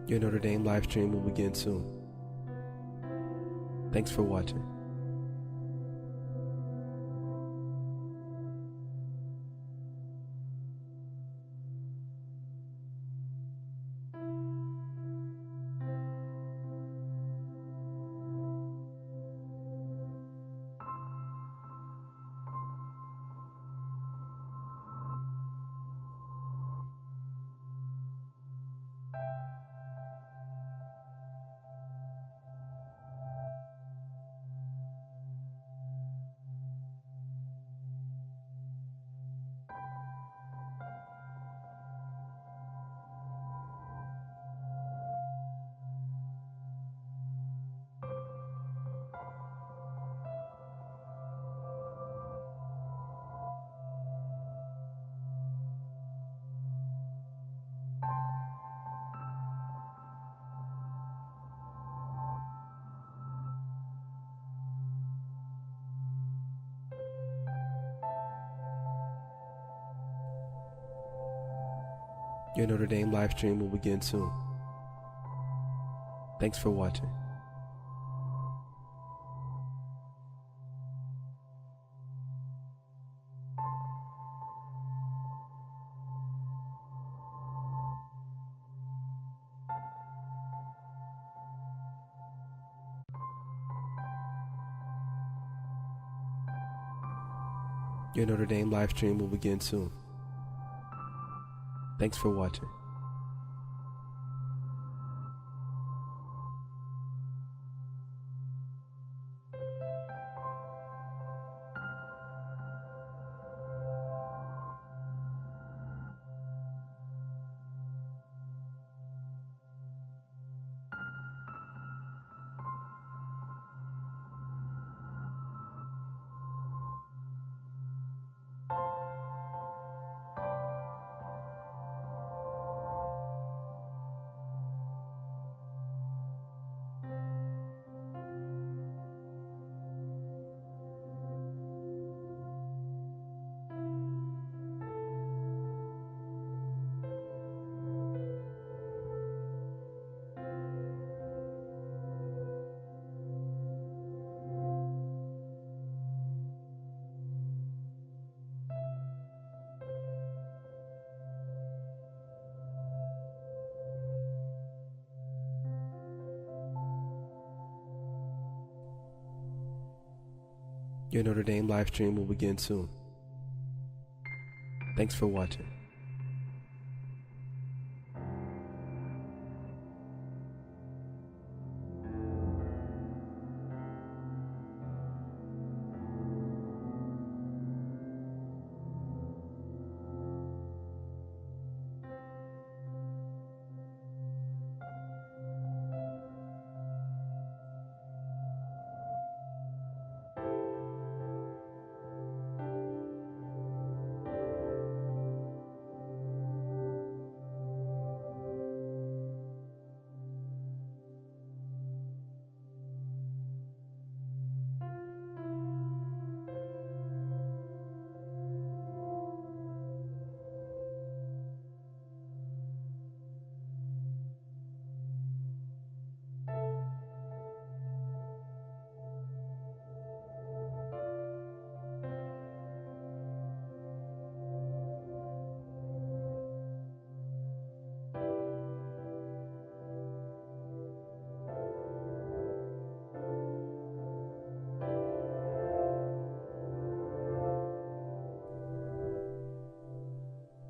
Your Notre Dame live stream will begin soon. Thanks for watching. Your Notre Dame live stream will begin soon. Thanks for watching. Your Notre Dame live stream will begin soon. Thanks for watching. Your Notre Dame live stream will begin soon. Thanks for watching.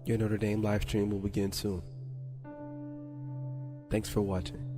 Your Notre Dame live stream will begin soon. Thanks for watching.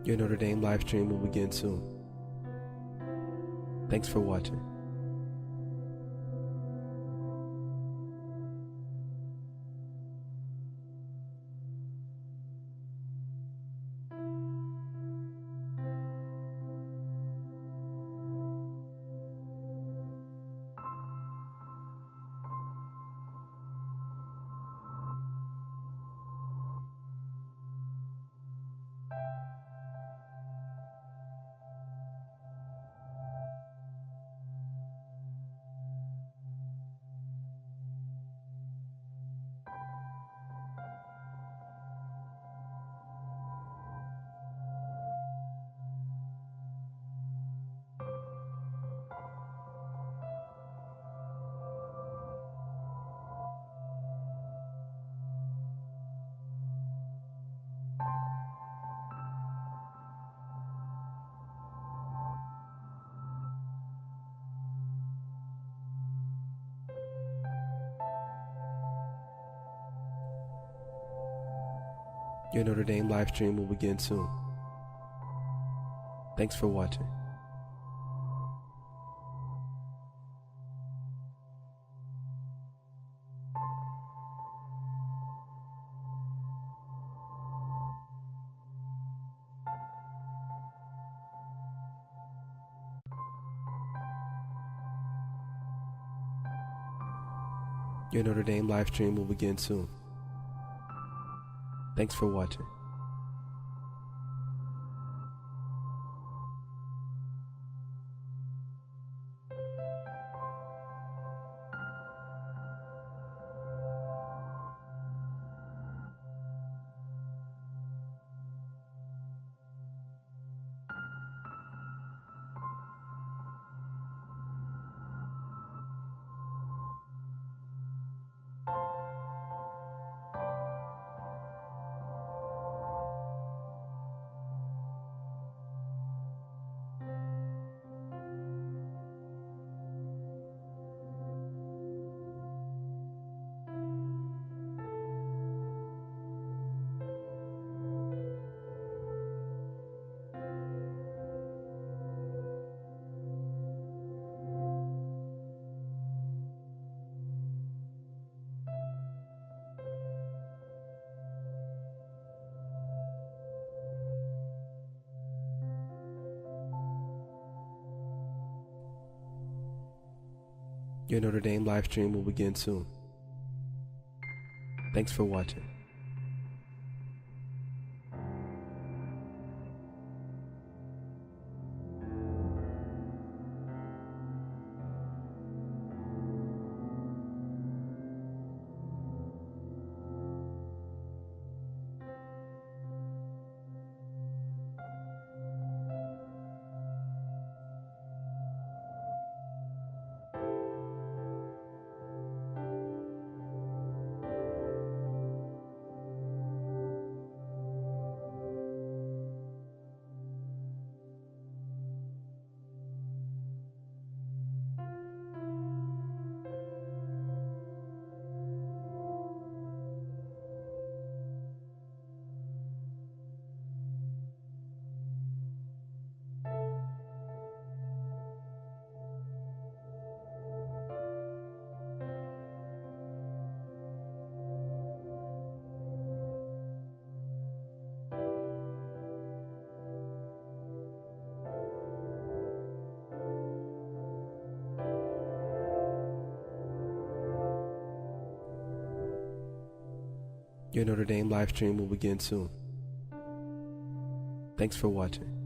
Your Notre Dame live stream will begin soon. Thanks for watching. Your Notre Dame live stream will begin soon. Thanks for watching. Your Notre Dame live stream will begin soon. Thanks for watching. Your Notre Dame live stream will begin soon. Thanks for watching. Your Notre Dame live stream will begin soon. Thanks for watching.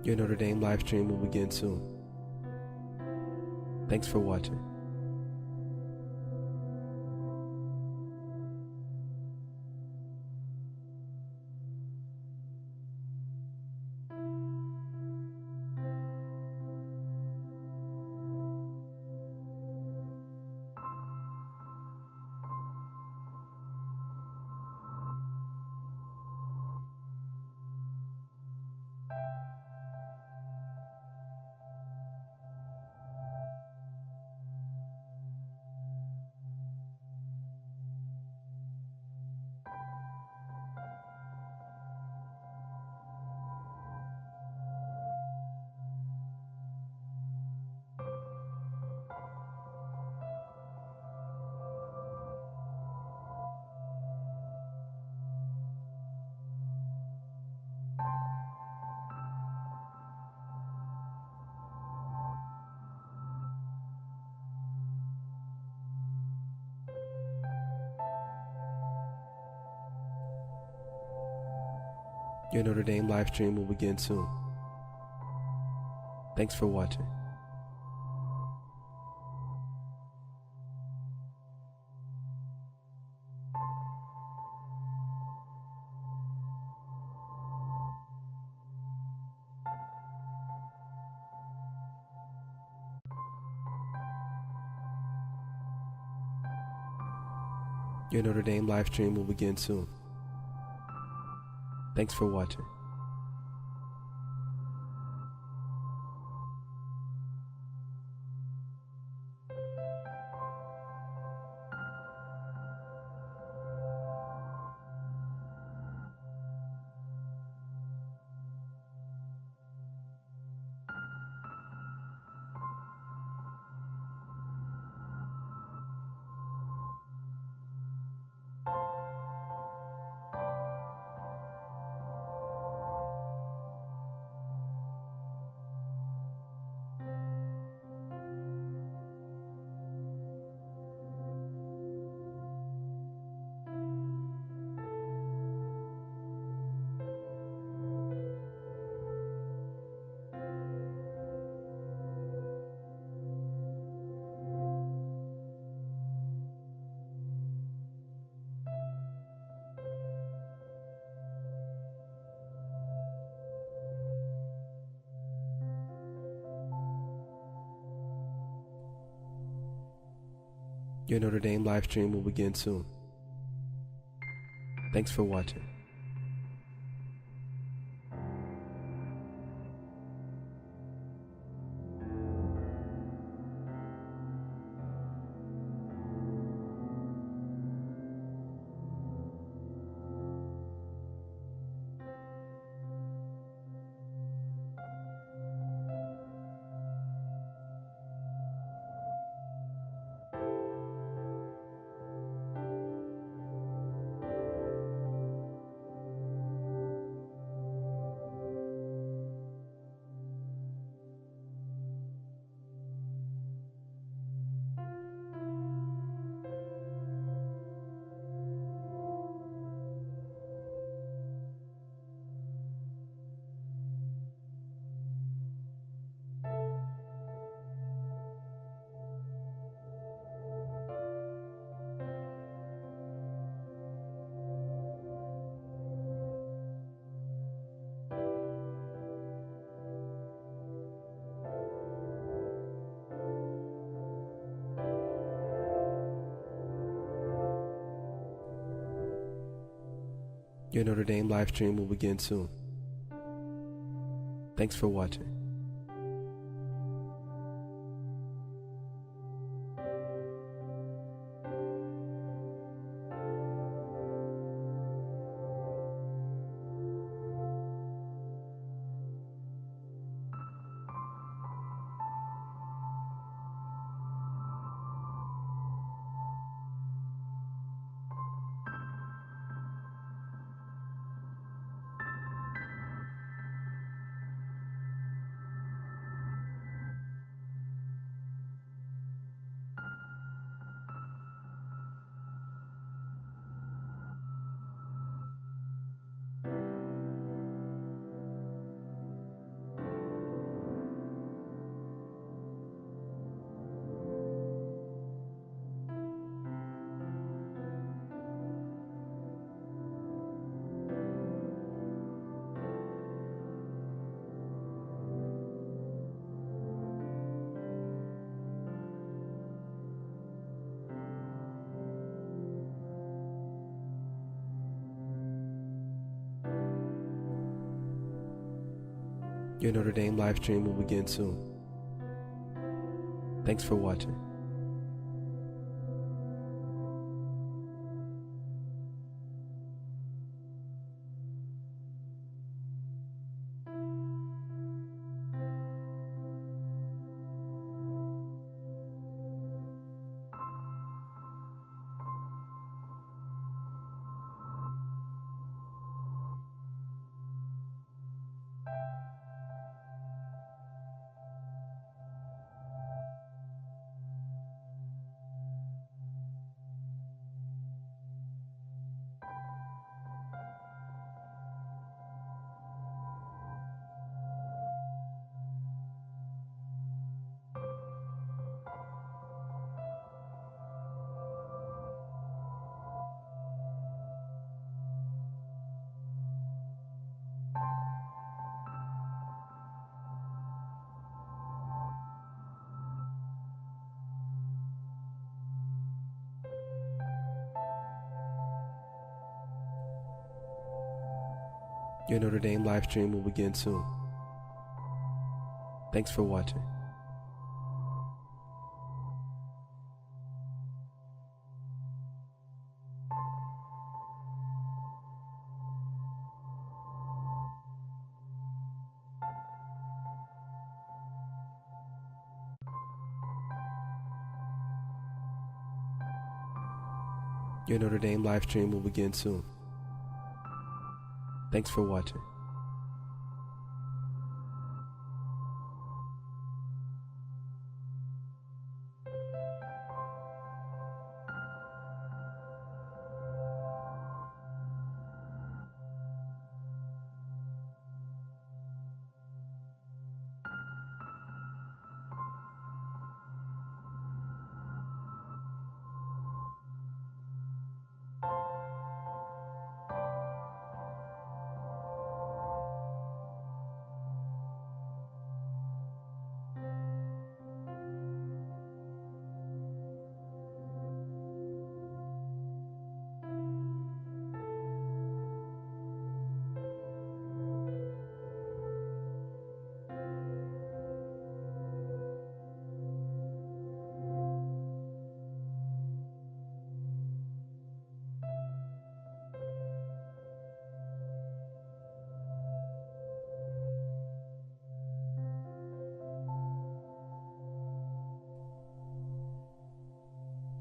Your Notre Dame live stream will begin soon. Thanks for watching. Your Notre Dame live stream will begin soon. Thanks for watching. Your Notre Dame live stream will begin soon. Thanks for watching. Your Notre Dame live stream will begin soon. Thanks for watching. Your Notre Dame live stream will begin soon. Thanks for watching. Your Notre Dame live stream will begin soon. Thanks for watching. Your Notre Dame live stream will begin soon. Thanks for watching. Your Notre Dame live stream will begin soon. Thanks for watching.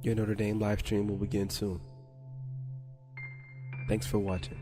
Your Notre Dame live stream will begin soon. Thanks for watching.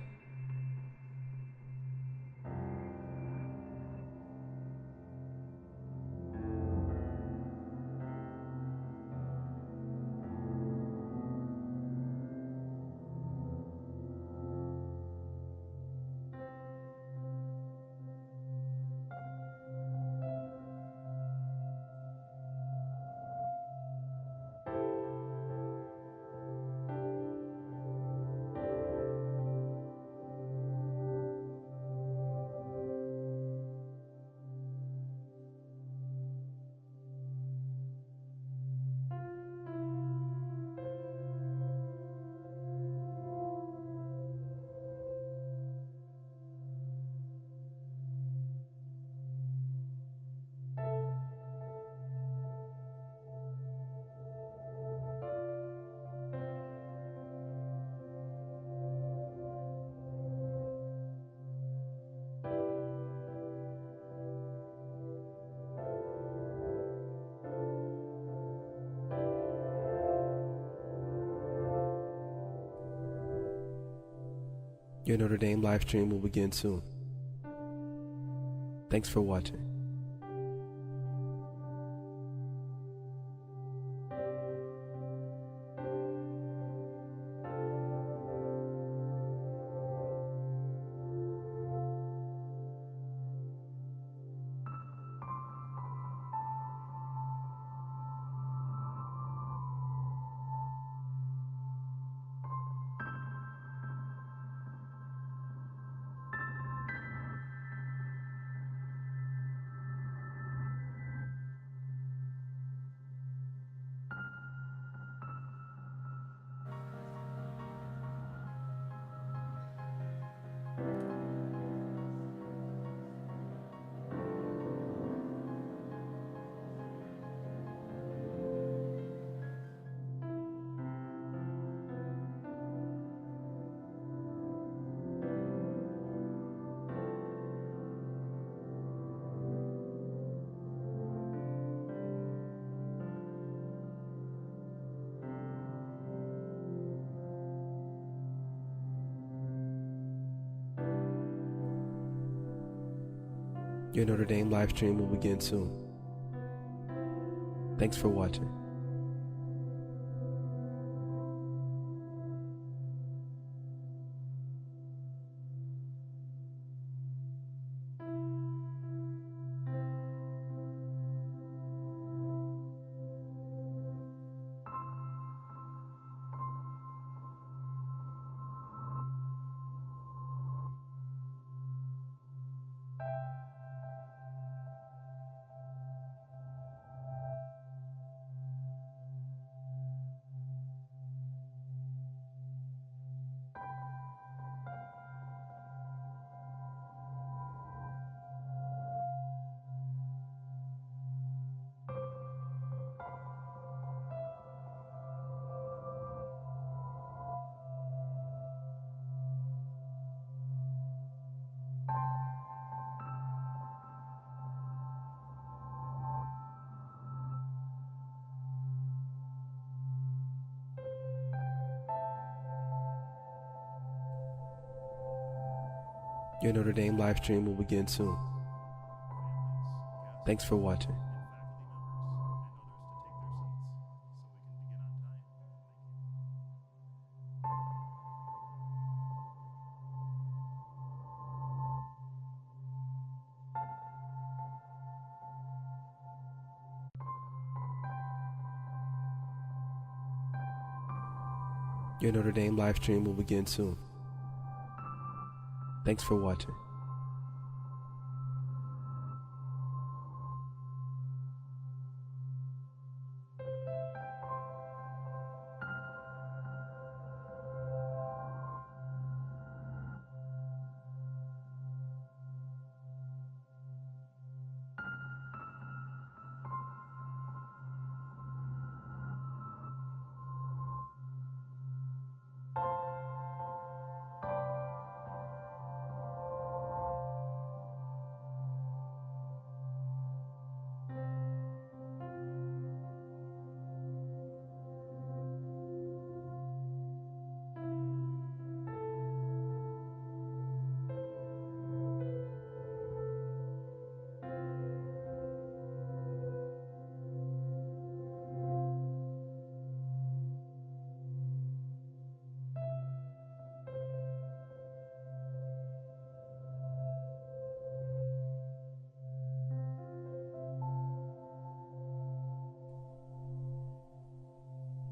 Your Notre Dame live stream will begin soon. Thanks for watching. Your Notre Dame live stream will begin soon. Thanks for watching. Your Notre Dame live stream will begin soon. Thanks for watching. Your Notre Dame live stream will begin soon. Thanks for watching.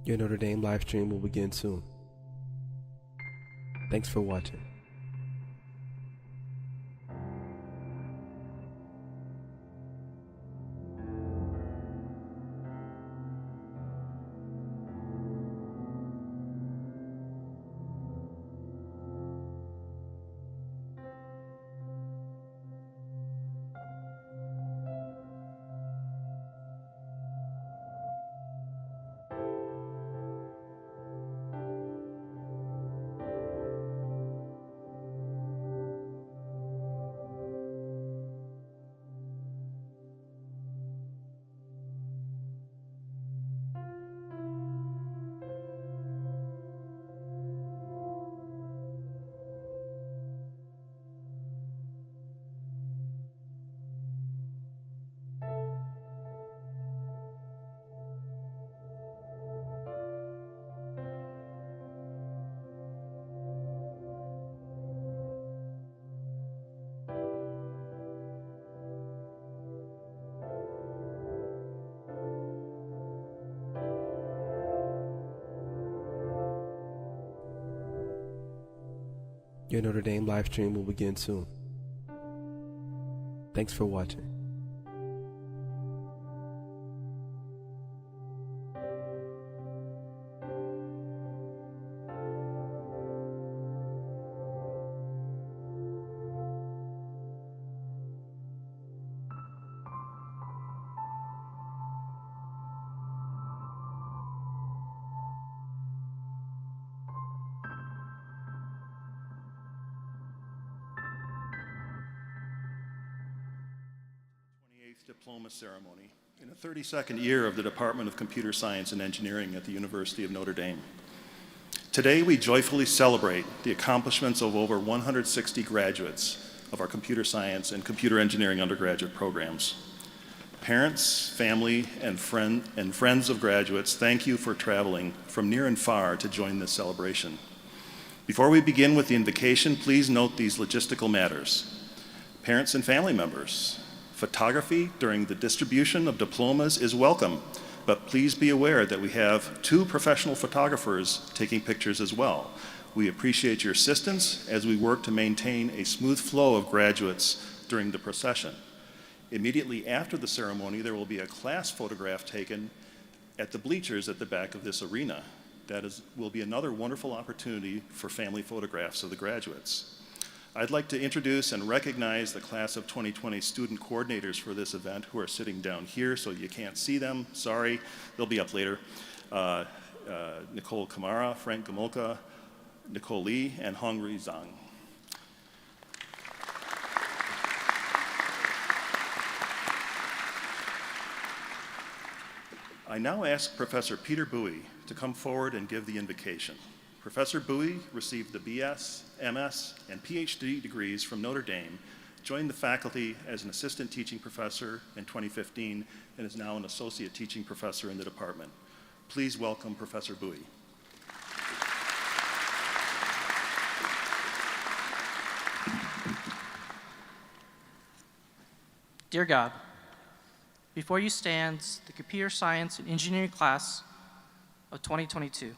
Your Notre Dame live stream will begin soon. Thanks for watching. Your Notre Dame live stream will begin soon. Thanks for watching. Diploma ceremony in the 32nd year of the Department of Computer Science and Engineering at the University of Notre Dame. Today, we joyfully celebrate the accomplishments of over 160 graduates of our computer science and computer engineering undergraduate programs. Parents, family, and friends of graduates, thank you for traveling from near and far to join this celebration. Before we begin with the invocation, please note these logistical matters. Parents and family members, photography during the distribution of diplomas is welcome, but please be aware that we have 2 professional photographers taking pictures as well. We appreciate your assistance as we work to maintain a smooth flow of graduates during the procession. Immediately after the ceremony, there will be a class photograph taken at the bleachers at the back of this arena. Will be another wonderful opportunity for family photographs of the graduates. I'd like to introduce and recognize the class of 2020 student coordinators for this event who are sitting down here, so you can't see them. Sorry, they'll be up later. Nicole Kamara, Frank Gamolka, Nicole Lee, and Hongri Zhang. I now ask Professor Peter Bowie to come forward and give the invocation. Professor Bowie received the BS, MS, and PhD degrees from Notre Dame, joined the faculty as an assistant teaching professor in 2015, and is now an associate teaching professor in the department. Please welcome Professor Bowie. Dear God, before you stands the Computer Science and Engineering class of 2022.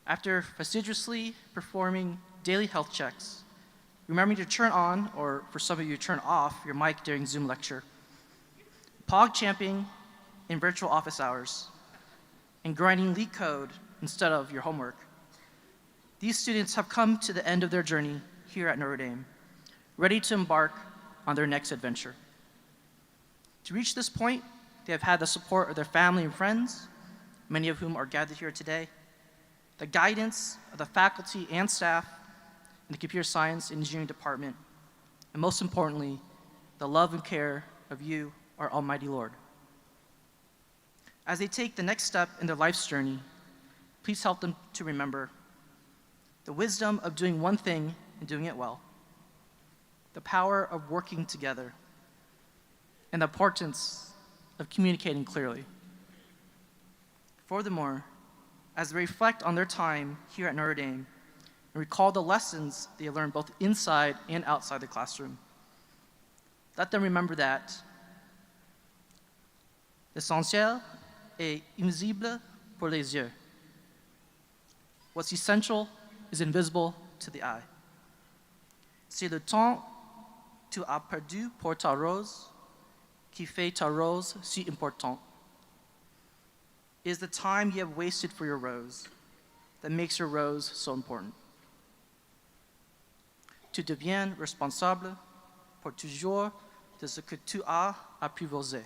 After fastidiously performing daily health checks, remembering to turn on, or for some of you, turn off your mic during Zoom lecture, POG champing in virtual office hours, and grinding leak code instead of your homework, these students have come to the end of their journey here at Notre Dame, ready to embark on their next adventure. To reach this point, they have had the support of their family and friends, many of whom are gathered here today, the guidance of the faculty and staff in the Computer Science and Engineering Department, and most importantly, the love and care of you, our Almighty Lord. As they take the next step in their life's journey, please help them to remember the wisdom of doing one thing and doing it well, the power of working together, and the importance of communicating clearly. Furthermore, as they reflect on their time here at Notre Dame and recall the lessons they learned both inside and outside the classroom, let them remember that l'essentiel est invisible pour les yeux. What's essential is invisible to the eye. C'est le temps tu as perdu pour ta rose qui fait ta rose si importante. It is the time you have wasted for your rose that makes your rose so important. Tu deviens responsable pour toujours de ce que tu as apprivoisé.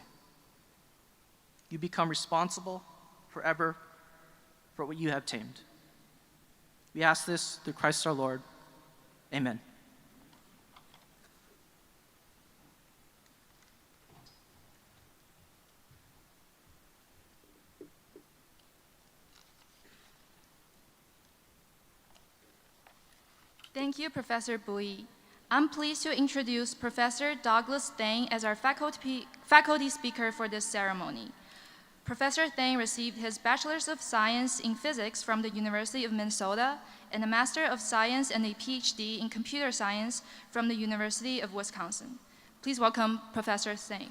You become responsible forever for what you have tamed. We ask this through Christ our Lord. Amen. Thank you, Professor Bowie. I'm pleased to introduce Professor Douglas Thang as our faculty speaker for this ceremony. Professor Thang received his Bachelor's of Science in Physics from the University of Minnesota and a Master of Science and a PhD in Computer Science from the University of Wisconsin. Please welcome Professor Thang.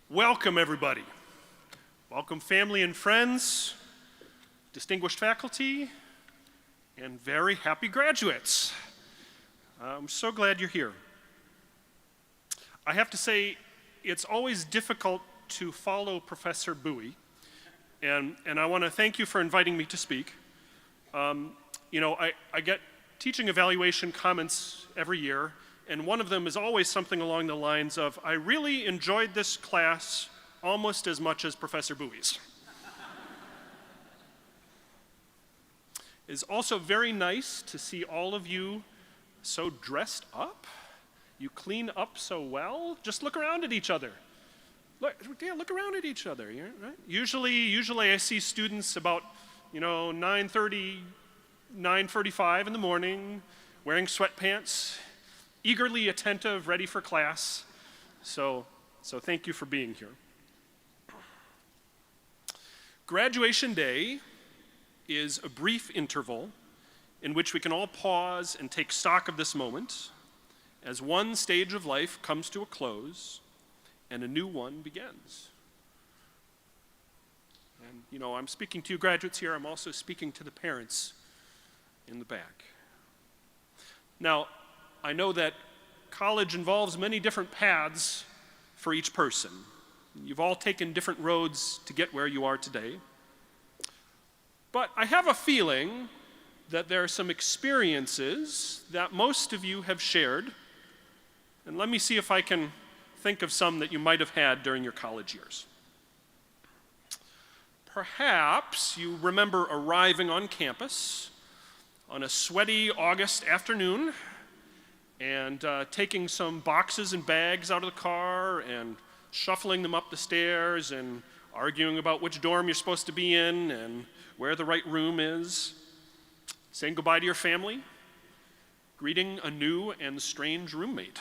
Welcome, everybody. Welcome, family and friends, distinguished faculty, and very happy graduates. I'm so glad you're here. I have to say, it's always difficult to follow Professor Bowie, and I want to thank you for inviting me to speak. You know, I get teaching evaluation comments every year, and one of them is always something along the lines of, I really enjoyed this class almost as much as Professor Bowie's. It's also very nice to see all of you so dressed up. You clean up so well. Just look around at each other. Look around at each other, right? Usually I see students about, 9:30, 9:45 in the morning, wearing sweatpants, eagerly attentive, ready for class. So thank you for being here. Graduation day is a brief interval in which we can all pause and take stock of this moment as one stage of life comes to a close and a new one begins. And, I'm speaking to you graduates here. I'm also speaking to the parents in the back. Now, I know that college involves many different paths for each person. You've all taken different roads to get where you are today. But I have a feeling that there are some experiences that most of you have shared. And let me see if I can think of some that you might have had during your college years. Perhaps you remember arriving on campus on a sweaty August afternoon and taking some boxes and bags out of the car and shuffling them up the stairs and arguing about which dorm you're supposed to be in and where the right room is, saying goodbye to your family, greeting a new and strange roommate.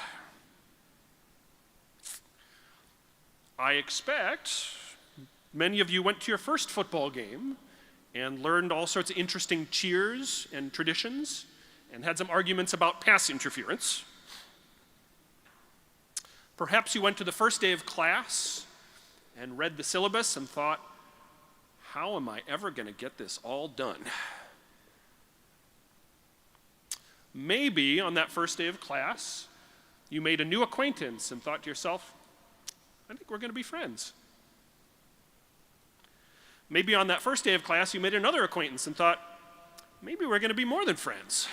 I expect many of you went to your first football game and learned all sorts of interesting cheers and traditions and had some arguments about pass interference. Perhaps you went to the first day of class and read the syllabus and thought, how am I ever going to get this all done? Maybe on that first day of class, you made a new acquaintance and thought to yourself, I think we're going to be friends. Maybe on that first day of class, you made another acquaintance and thought, maybe we're going to be more than friends.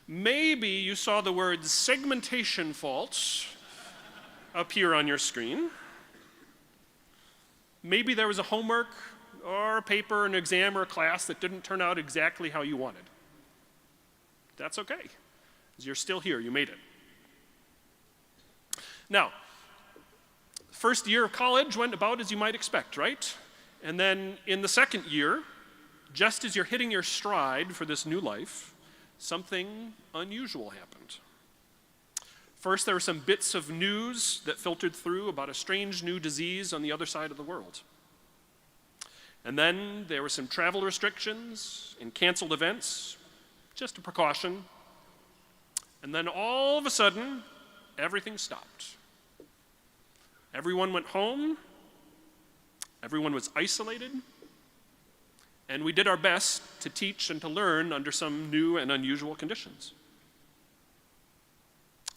Maybe you saw the word segmentation faults appear on your screen. Maybe there was a homework or a paper, an exam, or a class that didn't turn out exactly how you wanted. That's okay, because you're still here, you made it. Now, first year of college went about as you might expect, right? And then in the second year, just as you're hitting your stride for this new life, something unusual happened. First, there were some bits of news that filtered through about a strange new disease on the other side of the world. And then there were some travel restrictions and canceled events, just a precaution. And then all of a sudden, everything stopped. Everyone went home, everyone was isolated, and we did our best to teach and to learn under some new and unusual conditions.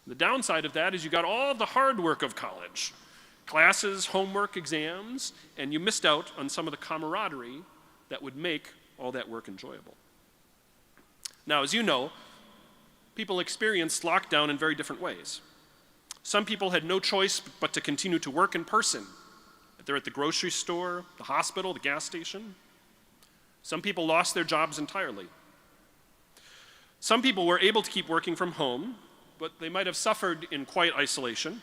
The downside of that is you got all the hard work of college, classes, homework, exams, and you missed out on some of the camaraderie that would make all that work enjoyable. Now, as you know, people experienced lockdown in very different ways. Some people had no choice but to continue to work in person. They're at the grocery store, the hospital, the gas station. Some people lost their jobs entirely. Some people were able to keep working from home, but they might have suffered in quiet isolation,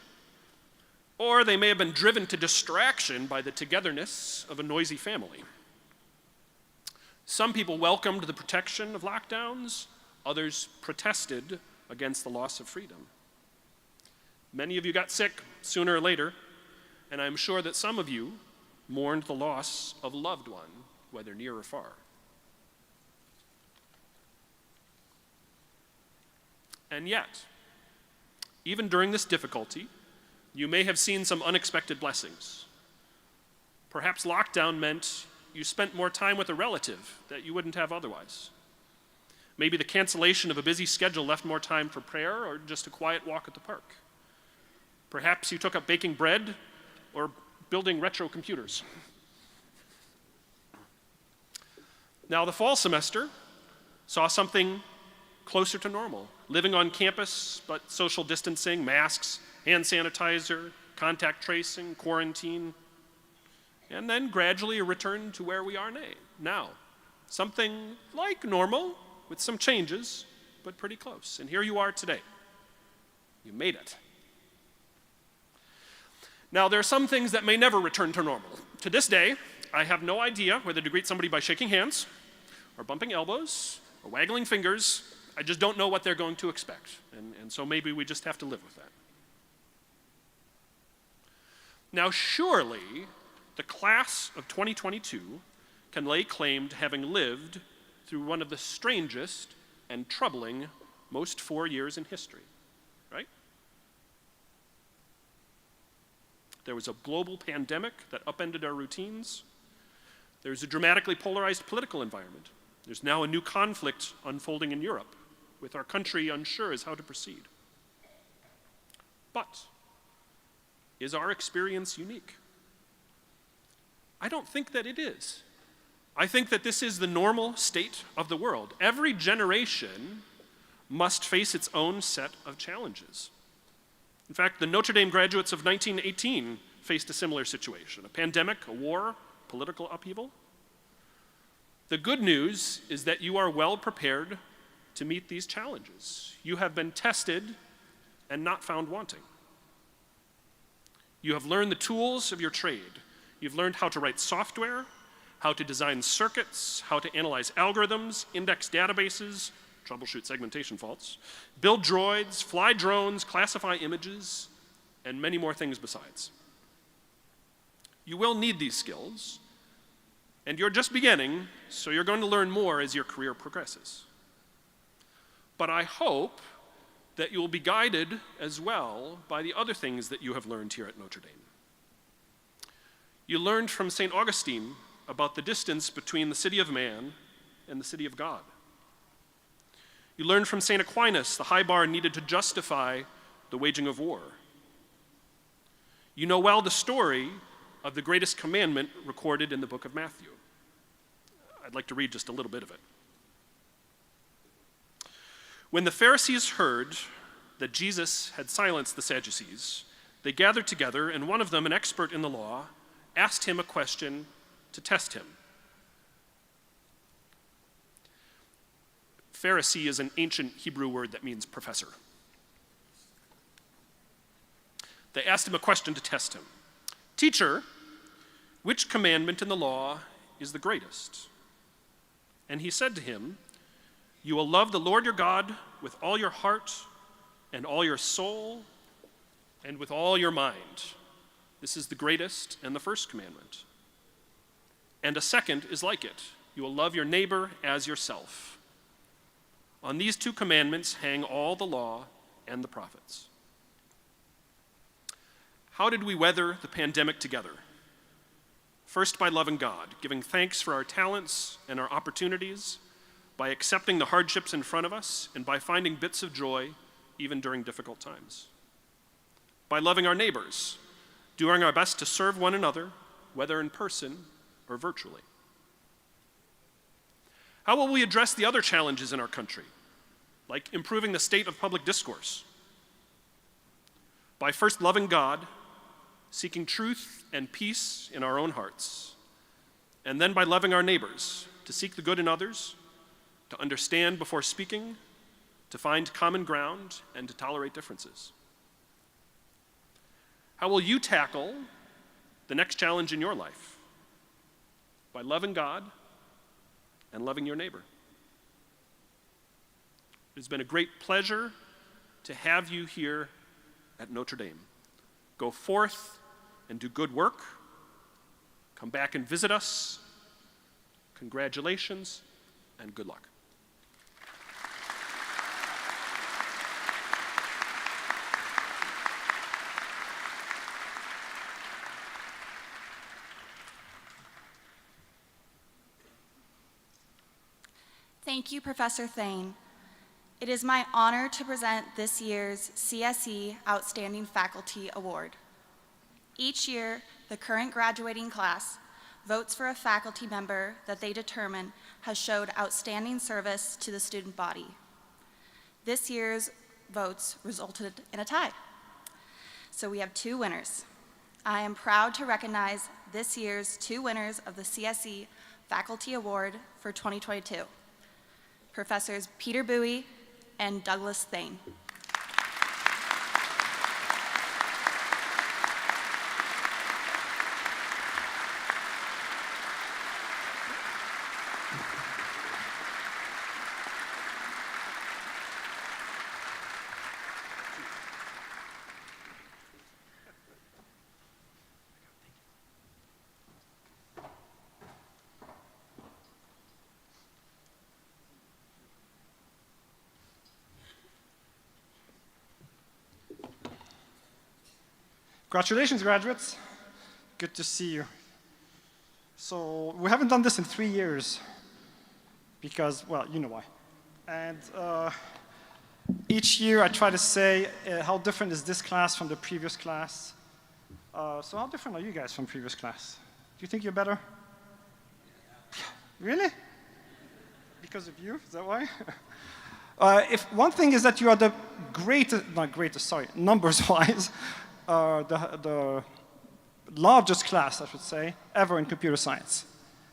or they may have been driven to distraction by the togetherness of a noisy family. Some people welcomed the protection of lockdowns, others protested against the loss of freedom. Many of you got sick sooner or later, and I'm sure that some of you mourned the loss of a loved one, whether near or far. And yet, even during this difficulty, you may have seen some unexpected blessings. Perhaps lockdown meant you spent more time with a relative that you wouldn't have otherwise. Maybe the cancellation of a busy schedule left more time for prayer or just a quiet walk at the park. Perhaps you took up baking bread or building retro computers. Now, the fall semester saw something closer to normal. Living on campus, but social distancing, masks, hand sanitizer, contact tracing, quarantine, and then gradually a return to where we are now. Something like normal, with some changes, but pretty close. And here you are today. You made it. Now, there are some things that may never return to normal. To this day, I have no idea whether to greet somebody by shaking hands, or bumping elbows, or waggling fingers. I just don't know what they're going to expect. And so maybe we just have to live with that. Now, surely, the class of 2022 can lay claim to having lived through one of the strangest and troubling most 4 years in history, right? There was a global pandemic that upended our routines. There's a dramatically polarized political environment. There's now a new conflict unfolding in Europe, with our country unsure as how to proceed. But is our experience unique? I don't think that it is. I think that this is the normal state of the world. Every generation must face its own set of challenges. In fact, the Notre Dame graduates of 1918 faced a similar situation: a pandemic, a war, political upheaval. The good news is that you are well prepared to meet these challenges. You have been tested and not found wanting. You have learned the tools of your trade. You've learned how to write software, how to design circuits, how to analyze algorithms, index databases, troubleshoot segmentation faults, build droids, fly drones, classify images, and many more things besides. You will need these skills, and you're just beginning, so you're going to learn more as your career progresses. But I hope that you will be guided as well by the other things that you have learned here at Notre Dame. You learned from St. Augustine about the distance between the city of man and the city of God. You learned from St. Aquinas the high bar needed to justify the waging of war. You know well the story of the greatest commandment recorded in the book of Matthew. I'd like to read just a little bit of it. When the Pharisees heard that Jesus had silenced the Sadducees, they gathered together, and one of them, an expert in the law, asked him a question to test him. Pharisee is an ancient Hebrew word that means professor. They asked him a question to test him. "Teacher, which commandment in the law is the greatest?" And he said to him, "You will love the Lord your God with all your heart and all your soul and with all your mind. This is the greatest and the first commandment. And a second is like it. You will love your neighbor as yourself. On these two commandments hang all the law and the prophets." How did we weather the pandemic together? First, by loving God, giving thanks for our talents and our opportunities, by accepting the hardships in front of us, and by finding bits of joy even during difficult times. By loving our neighbors, doing our best to serve one another, whether in person or virtually. How will we address the other challenges in our country, like improving the state of public discourse? By first loving God, seeking truth and peace in our own hearts, and then by loving our neighbors, to seek the good in others, to understand before speaking, to find common ground, and to tolerate differences. How will you tackle the next challenge in your life? By loving God and loving your neighbor. It has been a great pleasure to have you here at Notre Dame. Go forth and do good work. Come back and visit us. Congratulations and good luck. Thank you, Professor Thane. It is my honor to present this year's CSE Outstanding Faculty Award. Each year, the current graduating class votes for a faculty member that they determine has showed outstanding service to the student body. This year's votes resulted in a tie. So we have two winners. I am proud to recognize this year's two winners of the CSE Faculty Award for 2022. Professors Peter Bowie and Douglas Thane. Congratulations, graduates. Good to see you. So we haven't done this in 3 years because, well, you know why. And each year I try to say, how different is this class from the previous class? So how different are you guys from previous class? Do you think you're better? Really? Because of you? Is that why? If one thing is that you are the greatest, not greatest, sorry, numbers-wise, the largest class, I should say, ever in computer science,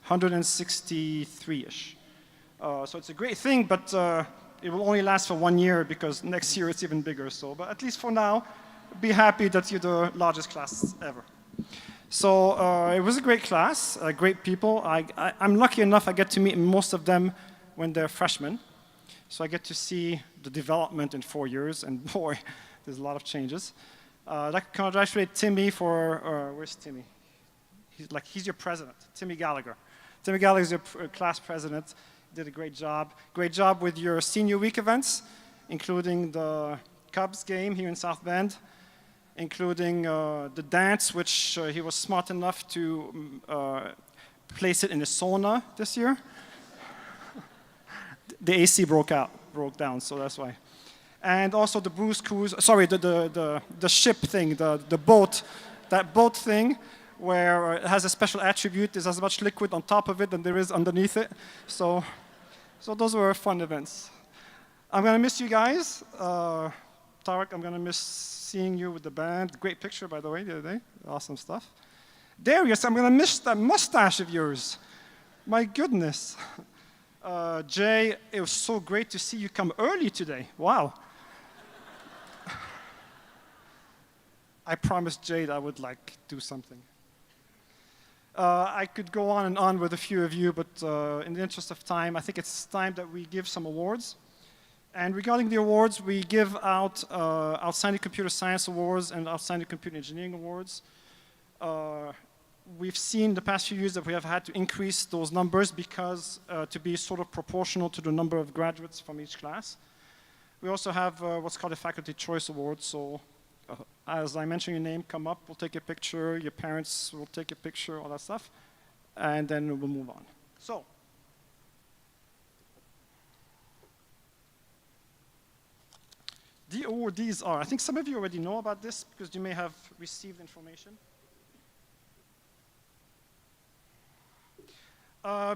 163-ish. So it's a great thing, but it will only last for 1 year because next year it's even bigger. So, but at least for now, be happy that you're the largest class ever. So it was a great class, great people. I'm lucky enough I get to meet most of them when they're freshmen. So I get to see the development in 4 years, and boy, there's a lot of changes. I'd like to congratulate Timmy for, where's Timmy? He's your president, Timmy Gallagher. Timmy Gallagher is your class president. Did a great job. Great job with your senior week events, including the Cubs game here in South Bend, including the dance, which he was smart enough to place it in a sauna this year. The AC broke down, so that's why. And also the Bruce Cruise, sorry, the ship thing, the boat, that boat thing, where it has a special attribute. There's as much liquid on top of it than there is underneath it. So those were fun events. I'm gonna miss you guys. Tarek, I'm gonna miss seeing you with the band. Great picture, by the way, the other day. Awesome stuff. Darius, I'm gonna miss that mustache of yours. My goodness. Jay, it was so great to see you come early today. Wow. I promised Jade I would do something. I could go on and on with a few of you, but in the interest of time, I think it's time that we give some awards. And regarding the awards, we give out Outstanding Computer Science Awards and Outstanding Computer Engineering Awards. We've seen the past few years that we have had to increase those numbers because to be sort of proportional to the number of graduates from each class. We also have what's called a Faculty Choice Award. So as I mention your name, come up, we'll take a picture, your parents will take a picture, all that stuff, and then we'll move on. So, the awardees are, I think some of you already know about this because you may have received information.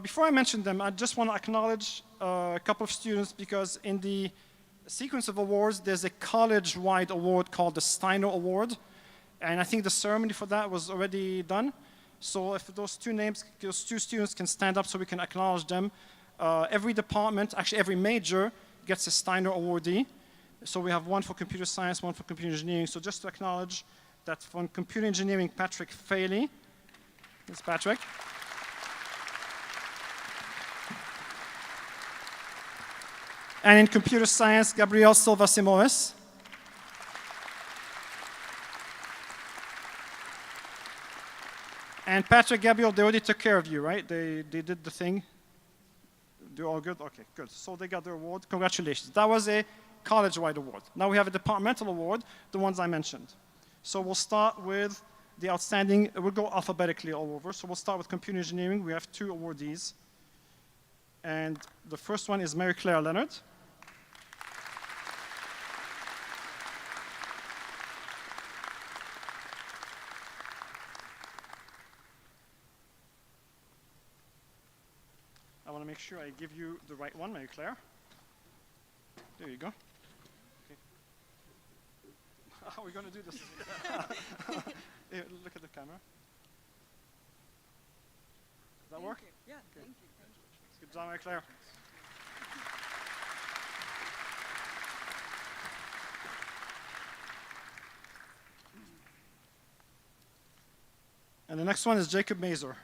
Before I mention them, I just want to acknowledge a couple of students because in the sequence of awards, there's a college-wide award called the Steiner Award. And I think the ceremony for that was already done. So if those two students can stand up so we can acknowledge them. Every department, actually every major, gets a Steiner awardee. So we have one for computer science, one for computer engineering. So just to acknowledge that from computer engineering, Patrick Faley. Here's Patrick. And in computer science, Gabriel Silva Simoes. And Patrick, Gabriel, they already took care of you, right? They did the thing. They're all good? Okay, good. So they got their award. Congratulations. That was a college-wide award. Now we have a departmental award, the ones I mentioned. So we'll start with the outstanding, we'll go alphabetically all over. So we'll start with computer engineering. We have 2 awardees. And the first one is Mary Claire Leonard. I want to make sure I give you the right one, Mary Claire. There you go. Okay. How are we going to do this? Here, look at the camera. Does that work? Yeah, okay. Thank you. Good job, Mary Claire. And the next one is Jacob Mazer.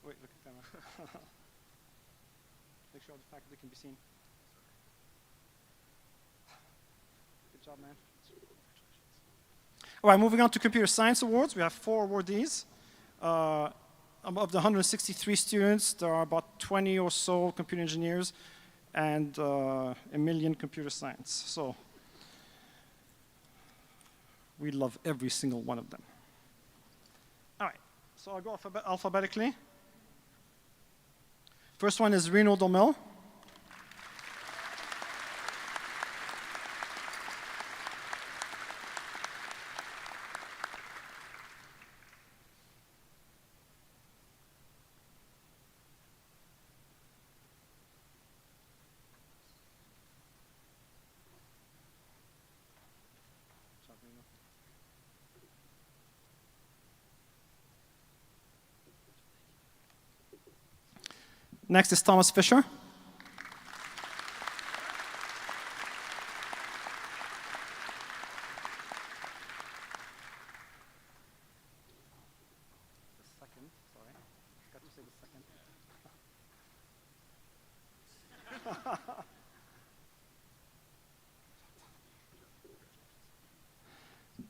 Wait, look at the camera. Make sure the faculty can be seen. Good job, man. All right, moving on to Computer Science Awards. We have 4 awardees. Of the 163 students, there are about 20 or so computer engineers and 1 million computer science. So we love every single one of them. All right, so I'll go alphabetically. First one is Reno Domel. Next is Thomas Fisher.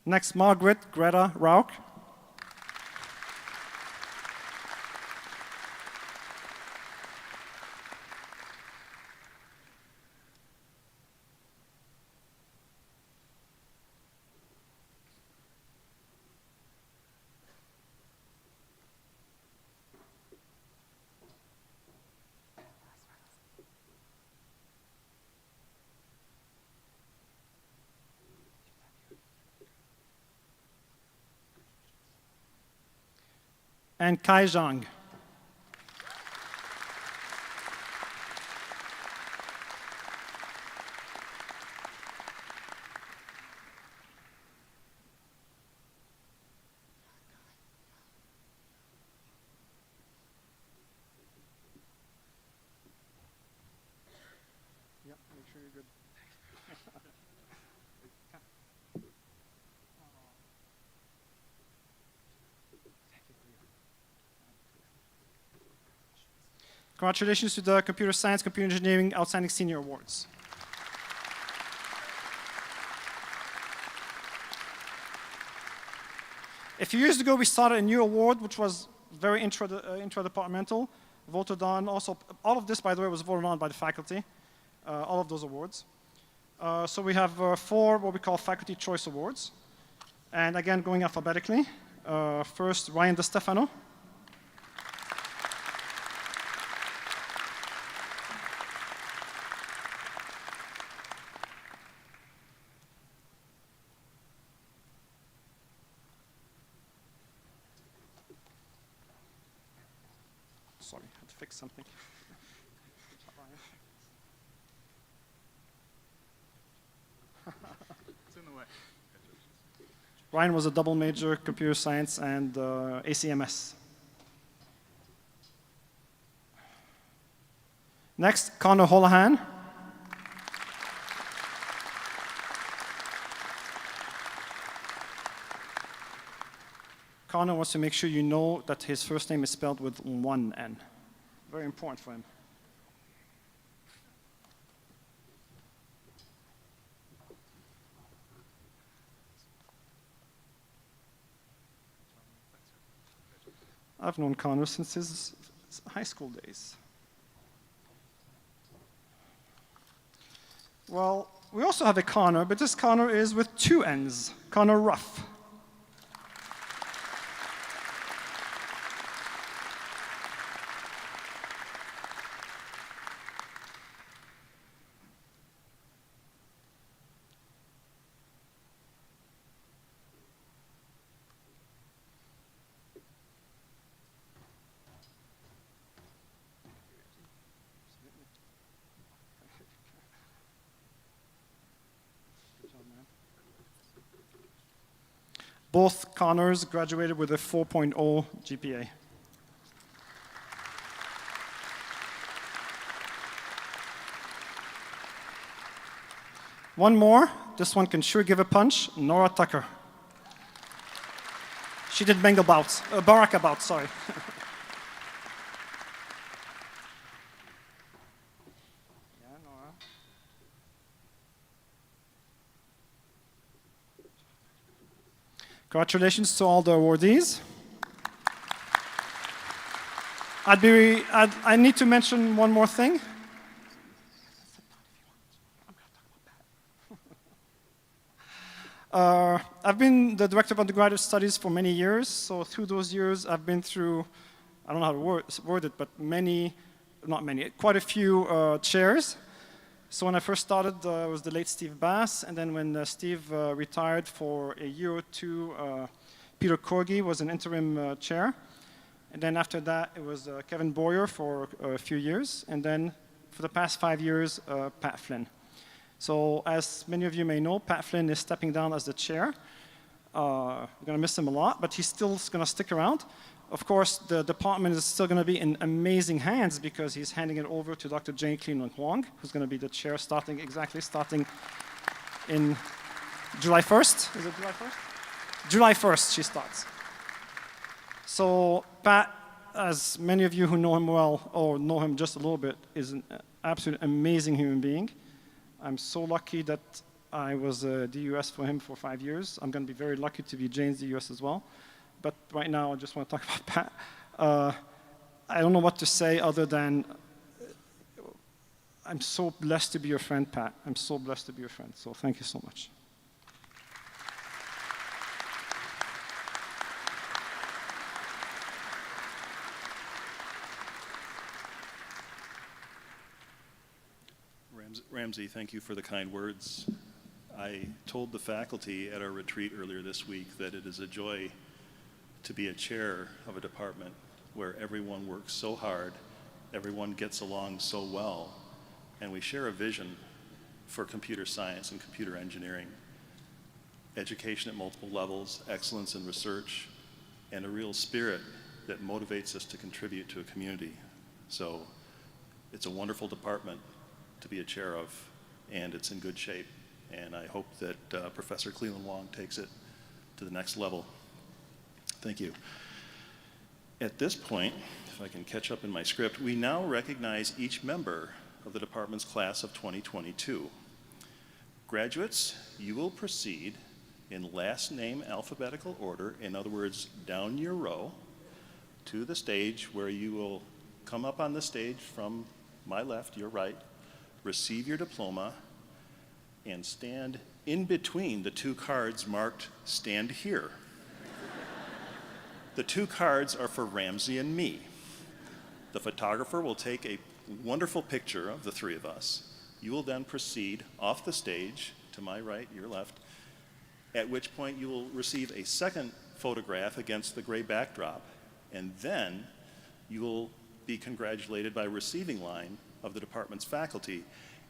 Next, Margaret Greta Rauch. And Kai Zhang. Yep, make sure you're good. Congratulations to the Computer Science, Computer Engineering Outstanding Senior Awards. A few years ago, we started a new award, which was very intra-departmental, voted on. Also, all of this, by the way, was voted on by the faculty, all of those awards. So we have 4 what we call Faculty Choice Awards. And again, going alphabetically. First, Ryan DeStefano. Sorry, I had to fix something. It's in the way. Ryan was a double major, computer science and ACMS. Next, Connor Holohan. Connor wants to make sure you know that his first name is spelled with 1 N. Very important for him. I've known Connor since his high school days. Well, we also have a Connor, but this Connor is with 2 N's, Connor Ruff. Both Connors graduated with a 4.0 GPA. One more. This one can sure give a punch. Nora Tucker. She did Bengal bouts. Baraka bouts, sorry. Yeah, Nora. Congratulations to all the awardees. I need to mention one more thing. I've been the director of undergraduate studies for many years, so through those years I've been through, I don't know how to word it, but quite a few chairs. So when I first started, it was the late Steve Bass, and then when Steve retired for a year or two, Peter Corgi was an interim chair. And then after that, it was Kevin Boyer for a few years, and then for the past 5 years, Pat Flynn. So as many of you may know, Pat Flynn is stepping down as the chair. We're going to miss him a lot, but he's still going to stick around. Of course, the department is still going to be in amazing hands because he's handing it over to Dr. Jane Cleveland Huang, who's going to be the chair starting in July 1st. Is it July 1st? July 1st, she starts. So Pat, as many of you who know him well or know him just a little bit, is an absolute amazing human being. I'm so lucky that I was a DUS for him for 5 years. I'm going to be very lucky to be Jane's DUS as well. But right now, I just want to talk about Pat. I don't know what to say other than I'm so blessed to be your friend, Pat. I'm so blessed to be your friend. So thank you so much. Ramsey, thank you for the kind words. I told the faculty at our retreat earlier this week that it is a joy to be a chair of a department where everyone works so hard, everyone gets along so well, and we share a vision for computer science and computer engineering, education at multiple levels, excellence in research, and a real spirit that motivates us to contribute to a community. So it's a wonderful department to be a chair of, and it's in good shape. And I hope that Professor Cleveland Huang takes it to the next level. Thank you. At this point, if I can catch up in my script, we now recognize each member of the department's class of 2022. Graduates, you will proceed in last name alphabetical order, in other words, down your row to the stage where you will come up on the stage from my left, your right, receive your diploma, and stand in between the two cards marked "Stand Here." The two cards are for Ramsey and me. The photographer will take a wonderful picture of the three of us. You will then proceed off the stage to my right, your left, at which point you will receive a second photograph against the gray backdrop, and then you will be congratulated by receiving line of the department's faculty,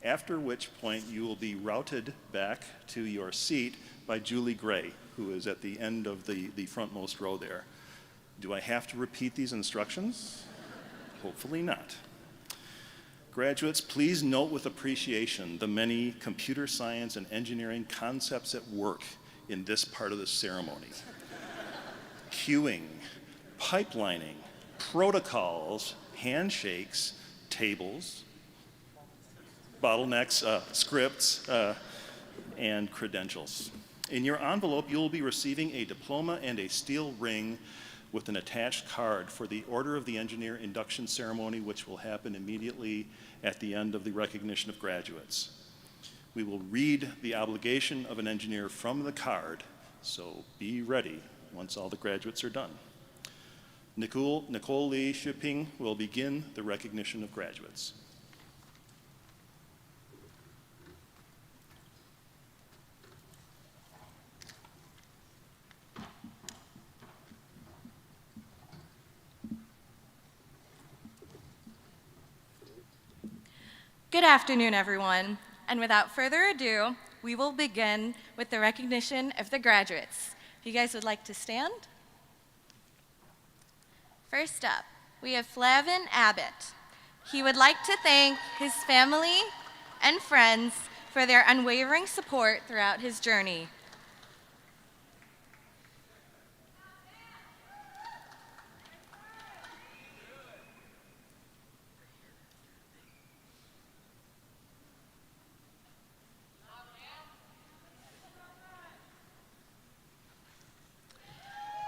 after which point you will be routed back to your seat by Julie Gray, who is at the end of the frontmost row there. Do I have to repeat these instructions? Hopefully not. Graduates, please note with appreciation the many computer science and engineering concepts at work in this part of the ceremony. Queuing, pipelining, protocols, handshakes, tables, bottlenecks, scripts, and credentials. In your envelope, you will be receiving a diploma and a steel ring with an attached card for the Order of the Engineer induction ceremony, which will happen immediately at the end of the recognition of graduates. We will read the obligation of an engineer from the card, so be ready once all the graduates are done. Nicole Lee Shuping will begin the recognition of graduates. Good afternoon, everyone. And without further ado, we will begin with the recognition of the graduates. If you guys would like to stand. First up, we have Flavin Abbott. He would like to thank his family and friends for their unwavering support throughout his journey.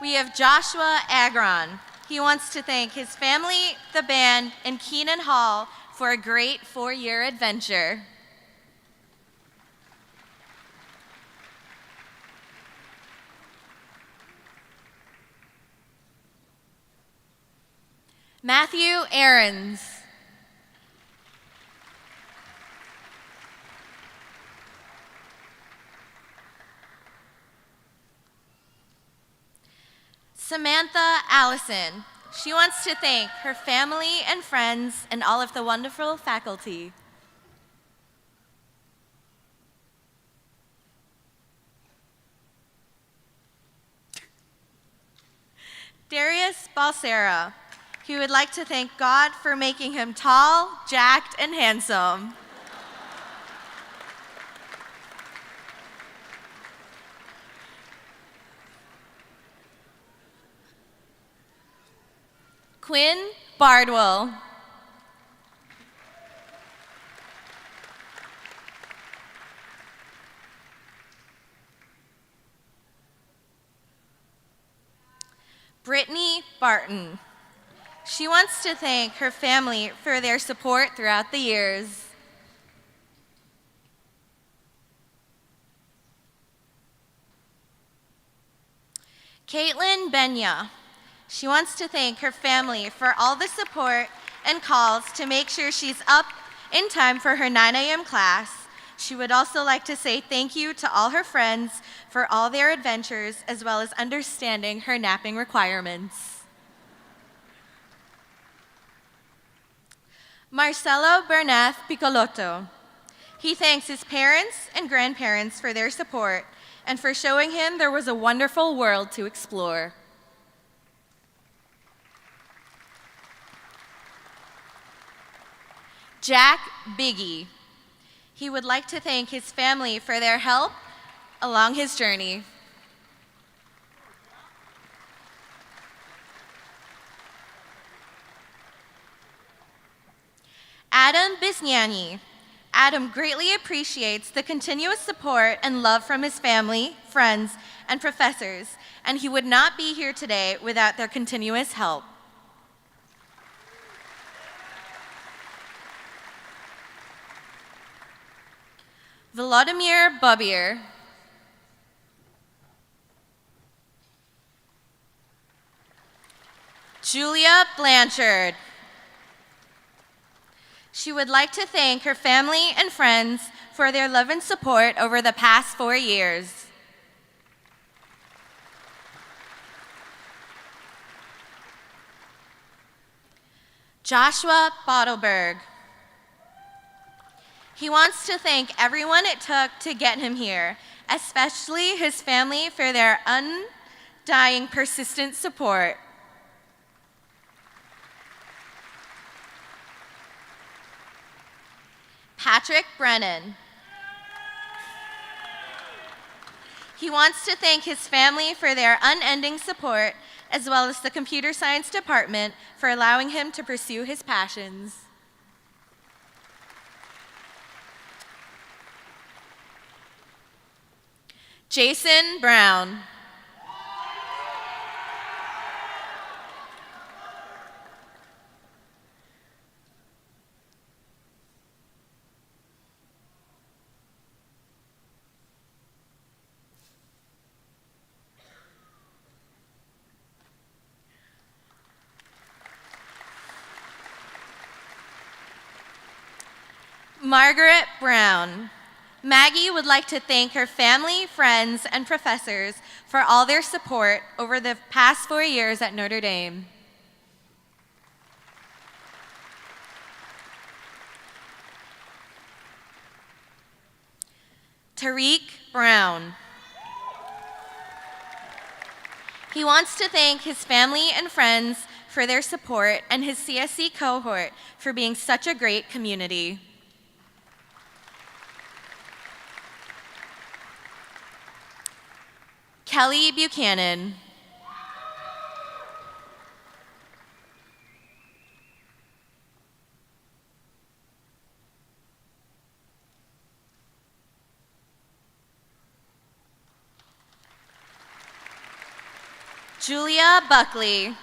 we have Joshua Agron. He wants to thank his family, the band, and Keenan Hall for a great 4-year adventure. Matthew Aarons. Samantha Allison. She wants to thank her family and friends and all of the wonderful faculty. Darius Balsera. He would like to thank God for making him tall, jacked, and handsome. Quinn Bardwell. Brittany Barton. She wants to thank her family for their support throughout the years. Caitlin Benya. She wants to thank her family for all the support and calls to make sure she's up in time for her 9 a.m. class. She would also like to say thank you to all her friends for all their adventures, as well as understanding her napping requirements. Marcelo Bernath Piccolotto. He thanks his parents and grandparents for their support and for showing him there was a wonderful world to explore. Jack Biggie. He would like to thank his family for their help along his journey. Adam Bisgnani. Adam greatly appreciates the continuous support and love from his family, friends, and professors, and he would not be here today without their continuous help. Volodymyr Bobier. Julia Blanchard. She would like to thank her family and friends for their love and support over the past 4 years. Joshua Bottleberg. He wants to thank everyone it took to get him here, especially his family for their undying, persistent support. Patrick Brennan. He wants to thank his family for their unending support, as well as the computer science department for allowing him to pursue his passions. Jason Brown. Margaret Brown. Maggie would like to thank her family, friends, and professors for all their support over the past 4 years at Notre Dame. Tariq Brown. He wants to thank his family and friends for their support and his CSE cohort for being such a great community. Kelly Buchanan. Julia Buckley.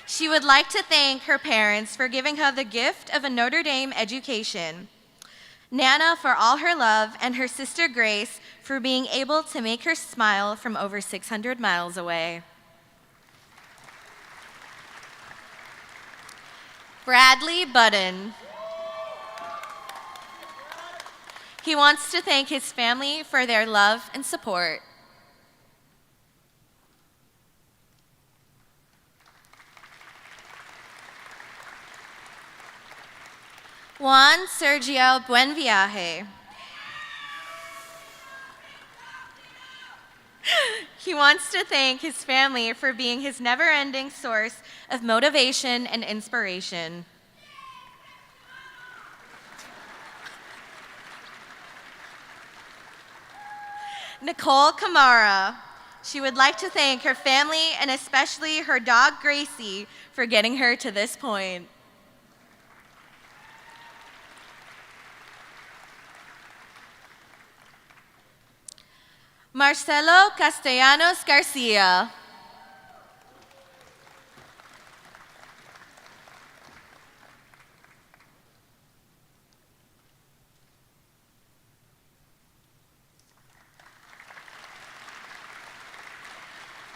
She would like to thank her parents for giving her the gift of a Notre Dame education, Nana for all her love, and her sister Grace for being able to make her smile from over 600 miles away. Bradley Budden. He wants to thank his family for their love and support. Juan Sergio Buenviaje. He wants to thank his family for being his never-ending source of motivation and inspiration. Nicole Kamara. She would like to thank her family and especially her dog Gracie for getting her to this point. Marcelo Castellanos Garcia.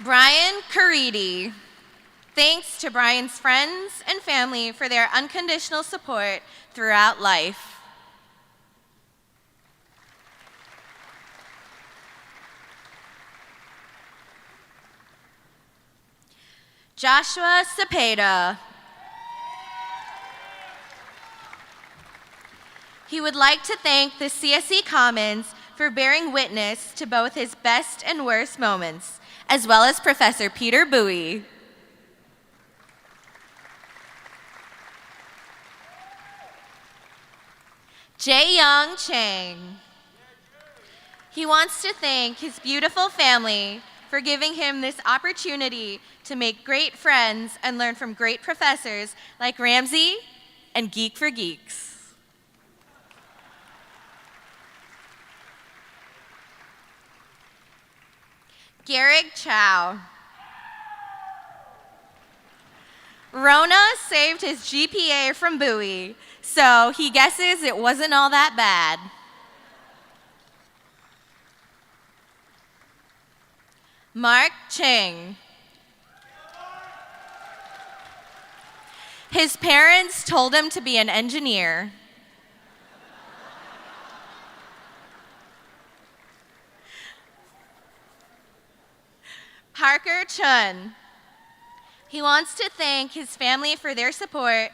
Brian Caridi. Thanks to Brian's friends and family for their unconditional support throughout life. Joshua Cepeda. He would like to thank the CSE Commons for bearing witness to both his best and worst moments, as well as Professor Peter Bowie. Jae-Young Chang. He wants to thank his beautiful family for giving him this opportunity to make great friends and learn from great professors like Ramsey and Geek for Geeks. Garrick Chow. Rona saved his GPA from Bowie, so he guesses it wasn't all that bad. Mark Cheng. His parents told him to be an engineer. Parker Chun. He wants to thank his family for their support,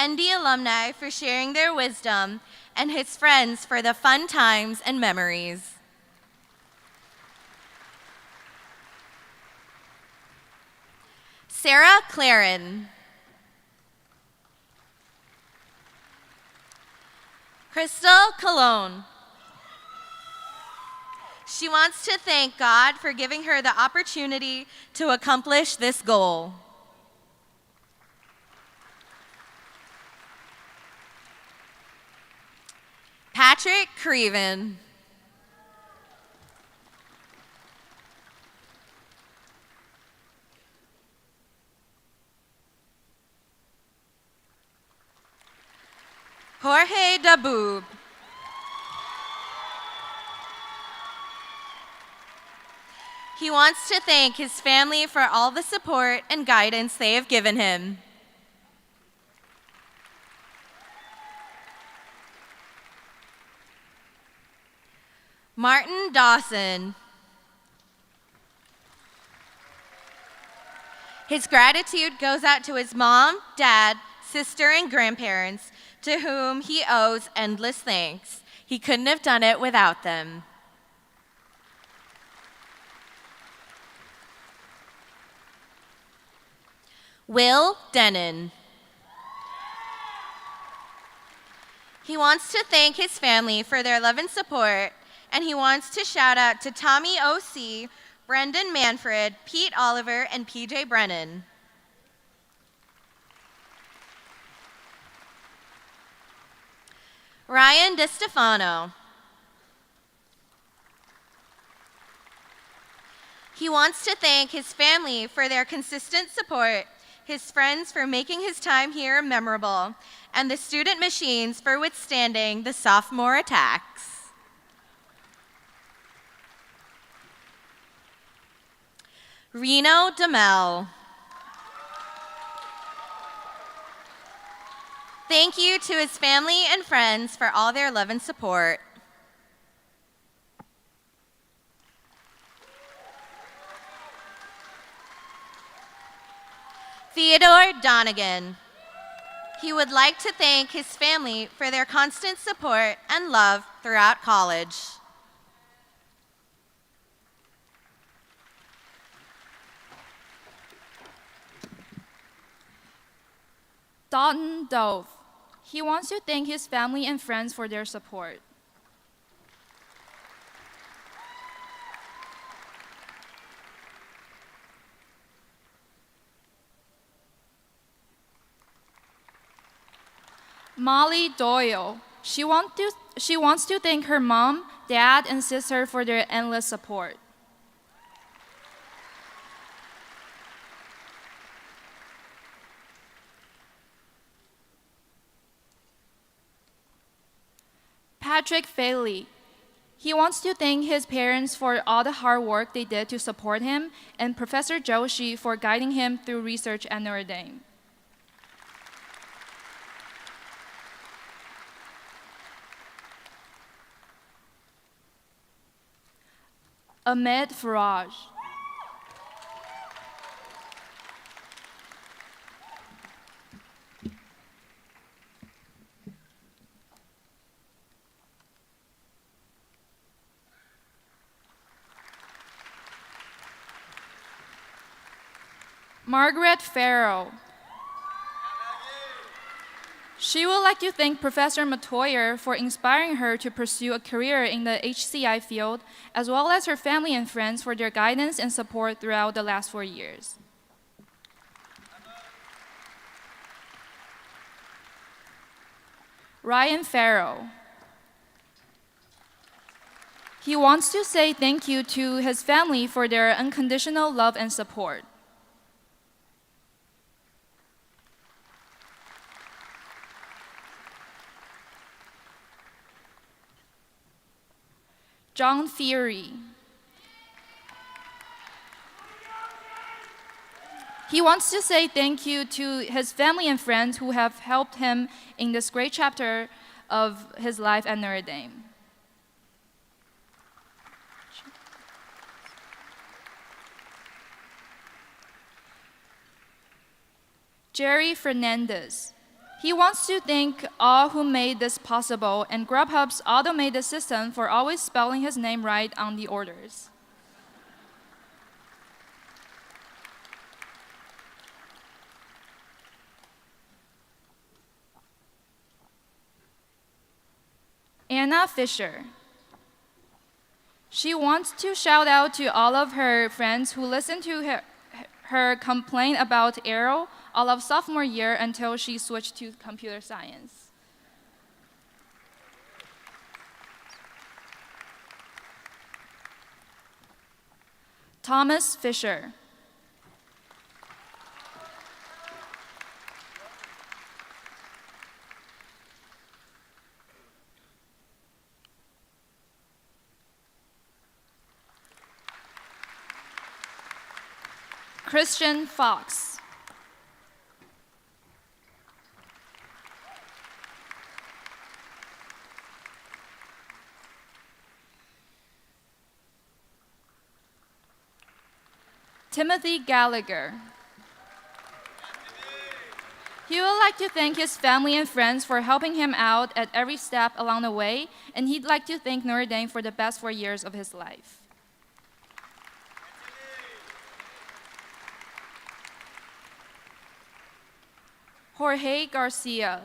ND alumni for sharing their wisdom, and his friends for the fun times and memories. Sarah Claren. Crystal Cologne. She wants to thank God for giving her the opportunity to accomplish this goal. Patrick Creven. Jorge Daboob. He wants to thank his family for all the support and guidance they have given him. Martin Dawson. His gratitude goes out to his mom, dad, sister, and grandparents, to whom he owes endless thanks. He couldn't have done it without them. Will Denon. He wants to thank his family for their love and support, and he wants to shout out to Tommy O.C., Brendan Manfred, Pete Oliver, and P.J. Brennan. Ryan DeStefano. He wants to thank his family for their consistent support, his friends for making his time here memorable, and the student machines for withstanding the sophomore attacks. Reno DeMel. Thank you to his family and friends for all their love and support. Theodore Donegan. He would like to thank his family for their constant support and love throughout college. Dalton Dove. He wants to thank his family and friends for their support. Molly Doyle. She wants to thank her mom, dad, and sister for their endless support. Patrick Faley. He wants to thank his parents for all the hard work they did to support him, and Professor Joshi for guiding him through research at Notre Dame. Ahmed Faraj. Margaret Farrow. She would like to thank Professor Matoyer for inspiring her to pursue a career in the HCI field, as well as her family and friends for their guidance and support throughout the last 4 years. Ryan Farrow. He wants to say thank you to his family for their unconditional love and support. John Theory. He wants to say thank you to his family and friends who have helped him in this great chapter of his life at Notre Dame. Jerry Fernandez. He wants to thank all who made this possible and Grubhub's automated system for always spelling his name right on the orders. Anna Fisher. She wants to shout out to all of her friends who listened to her complain about Arrow all of sophomore year until she switched to computer science. Thomas Fisher. Christian Fox. Timothy Gallagher. He would like to thank his family and friends for helping him out at every step along the way, and he'd like to thank Notre Dame for the best 4 years of his life. Jorge Garcia.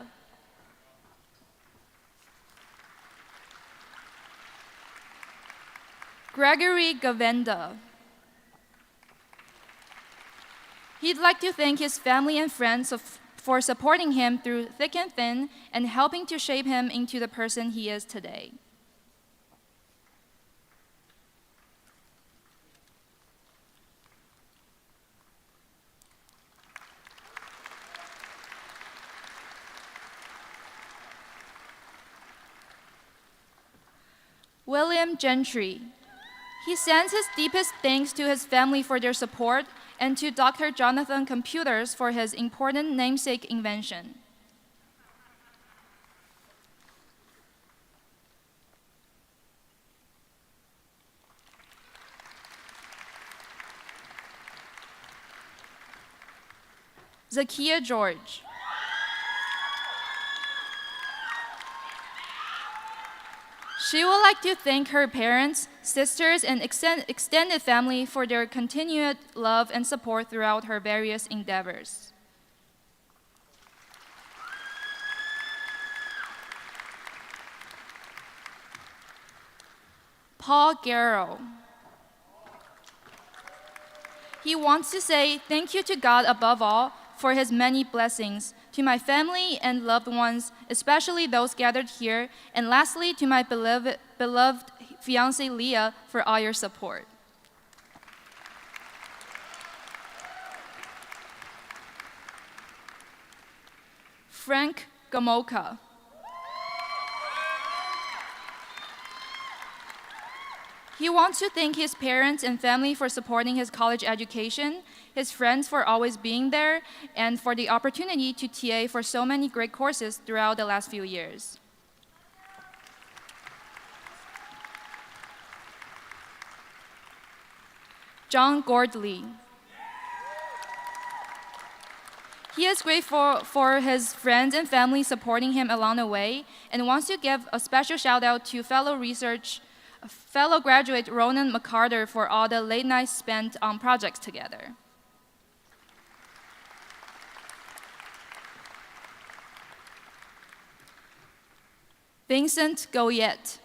Gregory Gavenda. He'd like to thank his family and friends for supporting him through thick and thin and helping to shape him into the person he is today. William Gentry. He sends his deepest thanks to his family for their support and to Dr. Jonathan Computers for his important namesake invention. Zakia George. She would like to thank her parents, sisters, and extended family for their continued love and support throughout her various endeavors. Paul Garrow. He wants to say thank you to God above all for his many blessings, to my family and loved ones, especially those gathered here, and lastly to my beloved fiancée Leah for all your support. Frank Gamoka. He wants to thank his parents and family for supporting his college education, his friends for always being there, and for the opportunity to TA for so many great courses throughout the last few years. John Gordley. He is grateful for his friends and family supporting him along the way and wants to give a special shout out to fellow graduate Ronan McCarter for all the late nights spent on projects together. Vincent Goyette.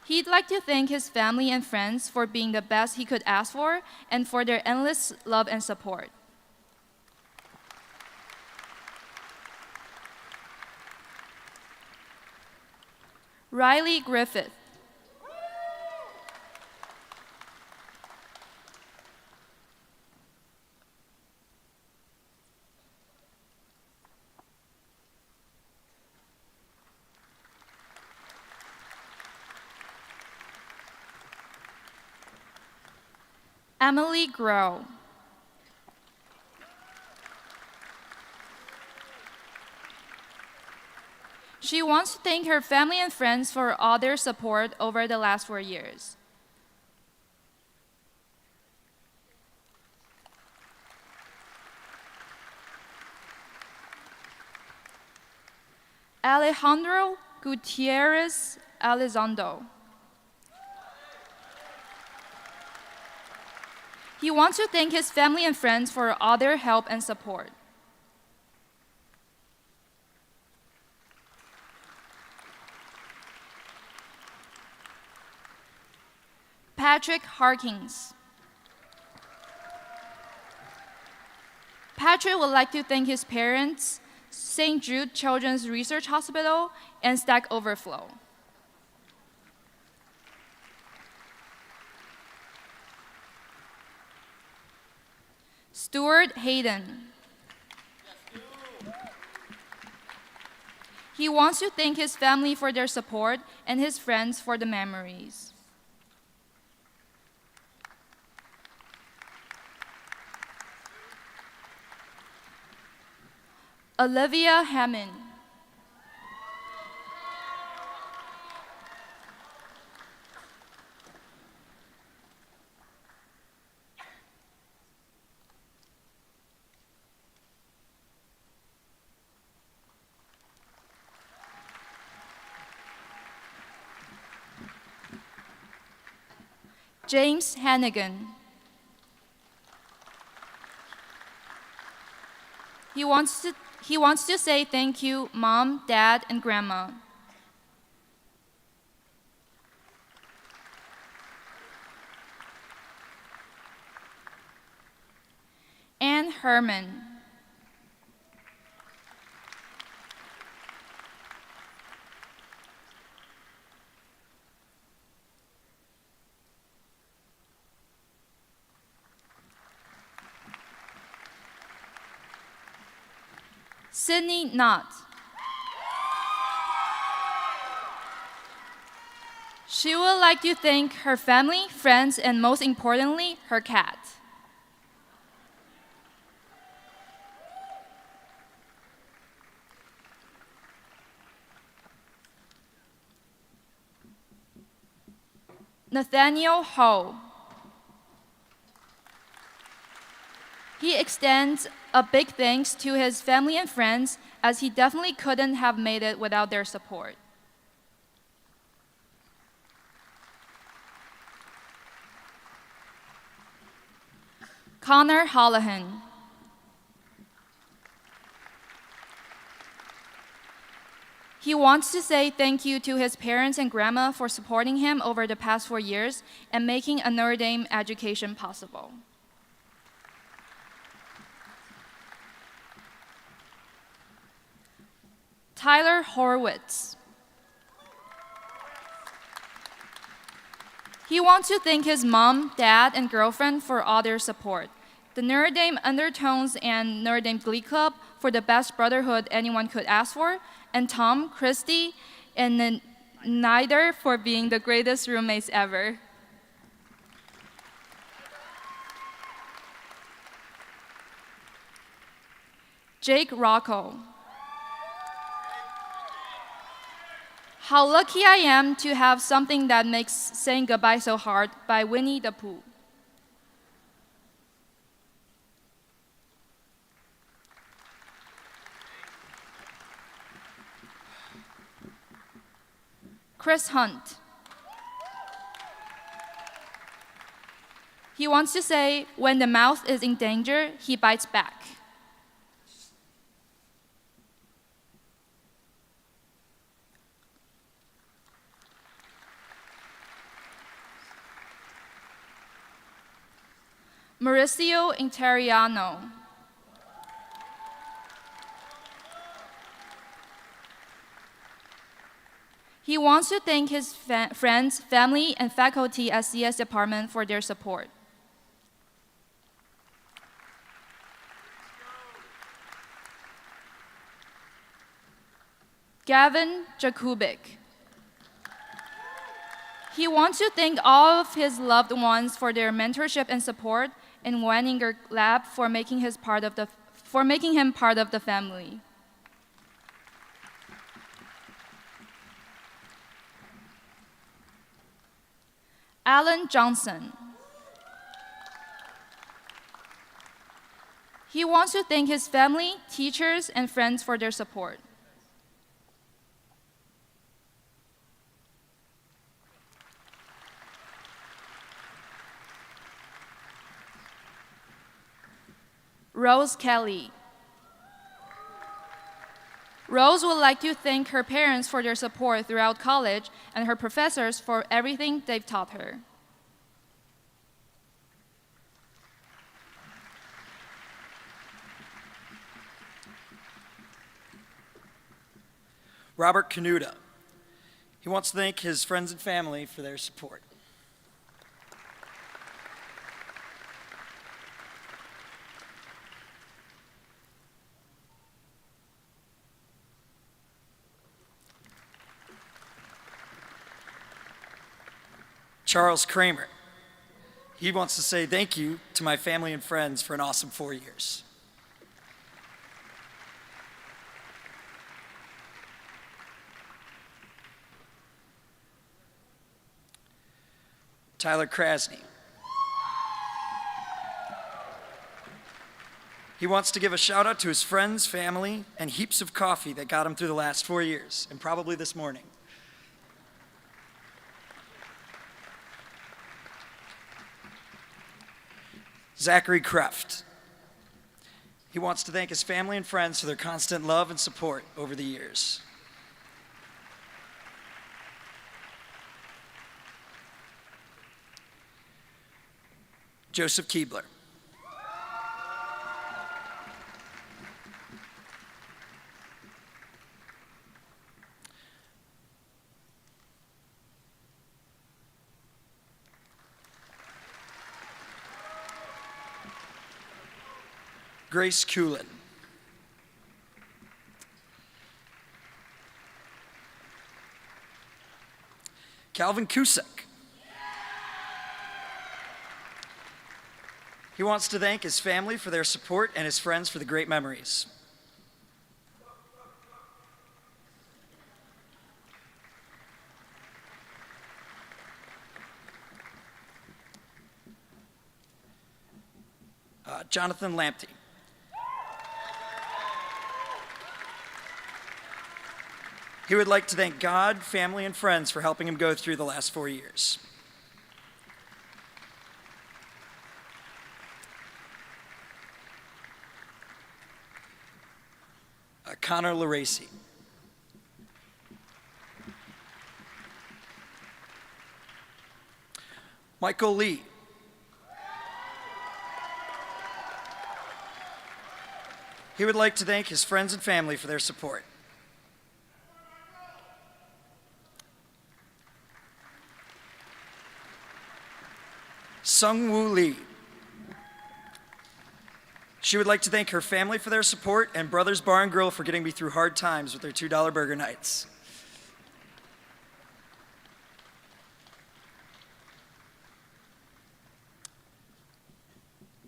He'd like to thank his family and friends for being the best he could ask for and for their endless love and support. Riley Griffith. Emily Grow. She wants to thank her family and friends for all their support over the last 4 years. Alejandro Gutierrez Elizondo. He wants to thank his family and friends for all their help and support. Patrick Harkins. Patrick would like to thank his parents, St. Jude Children's Research Hospital, and Stack Overflow. Stuart Hayden. He wants to thank his family for their support and his friends for the memories. Olivia Hammond. James Hannigan. He wants to say thank you, Mom, Dad, and Grandma. Anne Herman. Sydney Knott. She would like to thank her family, friends, and most importantly, her cat. Nathaniel Ho. He extends a big thanks to his family and friends, as he definitely couldn't have made it without their support. Connor Hollahan. He wants to say thank you to his parents and grandma for supporting him over the past 4 years and making a Notre Dame education possible. Tyler Horwitz. He wants to thank his mom, dad, and girlfriend for all their support, the Notre Dame Undertones and Notre Dame Glee Club for the best brotherhood anyone could ask for, and Tom, Christy, and Nider for being the greatest roommates ever. Jake Rocco. How lucky I am to have something that makes saying goodbye so hard by Winnie the Pooh. Chris Hunt. He wants to say, when the mouth is in danger, he bites back. Mauricio Interiano. He wants to thank his friends, family, and faculty at CS Department for their support. Gavin Jakubik. He wants to thank all of his loved ones for their mentorship and support, and Weininger Lab for making him part of the family. Alan Johnson. He wants to thank his family, teachers, and friends for their support. Rose Kelly. Rose would like to thank her parents for their support throughout college and her professors for everything they've taught her. Robert Canuta. He wants to thank his friends and family for their support. Charles Kramer. He wants to say thank you to my family and friends for an awesome 4 years. Tyler Krasny. He wants to give a shout out to his friends, family, and heaps of coffee that got him through the last 4 years, and probably this morning. Zachary Kreft. He wants to thank his family and friends for their constant love and support over the years. Joseph Keebler. Grace Coolin. Calvin Cusick. He wants to thank his family for their support and his friends for the great memories. Jonathan Lamptey. He would like to thank God, family, and friends for helping him go through the last 4 years. Connor Laracy. Michael Lee. He would like to thank his friends and family for their support. Sung Woo Lee. She would like to thank her family for their support and Brothers Bar and Grill for getting me through hard times with their $2 burger nights.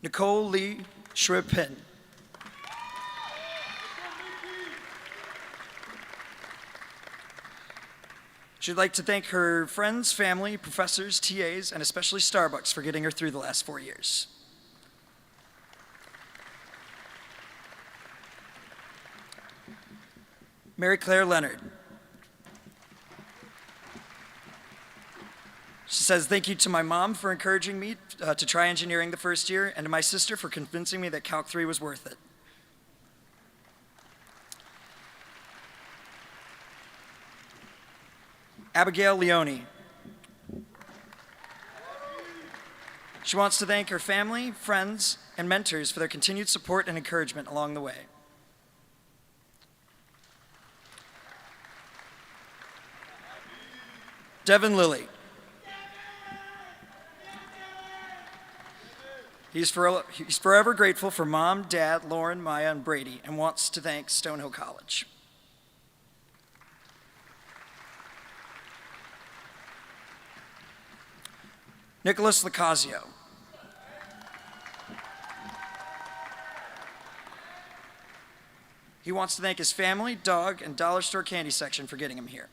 Nicole Lee Shripin. She'd like to thank her friends, family, professors, TAs, and especially Starbucks for getting her through the last 4 years. Mary Claire Leonard. She says, thank you to my mom for encouraging me to try engineering the first year, and to my sister for convincing me that Calc 3 was worth it. Abigail Leone. She wants to thank her family, friends, and mentors for their continued support and encouragement along the way. Devin Lilly. He's forever grateful for Mom, Dad, Lauren, Maya, and Brady, and wants to thank Stonehill College. Nicholas Lacazio. He wants to thank his family, dog, and dollar store candy section for getting him here.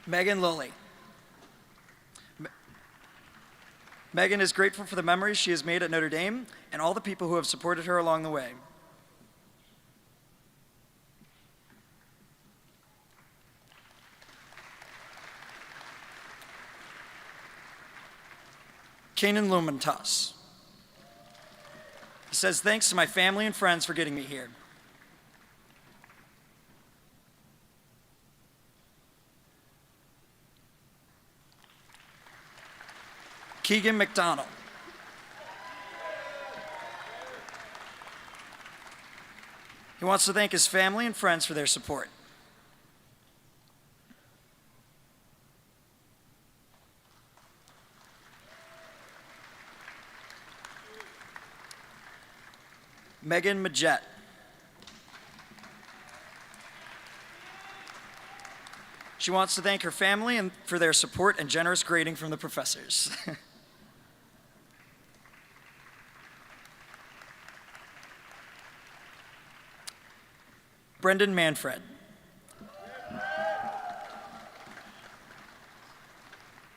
Megan Lilly. Megan is grateful for the memories she has made at Notre Dame and all the people who have supported her along the way. Kanan Lumentas. He says, thanks to my family and friends for getting me here. Keegan McDonald. He wants to thank his family and friends for their support. Megan Majette. She wants to thank her family and for their support and generous grading from the professors. Brendan Manfred.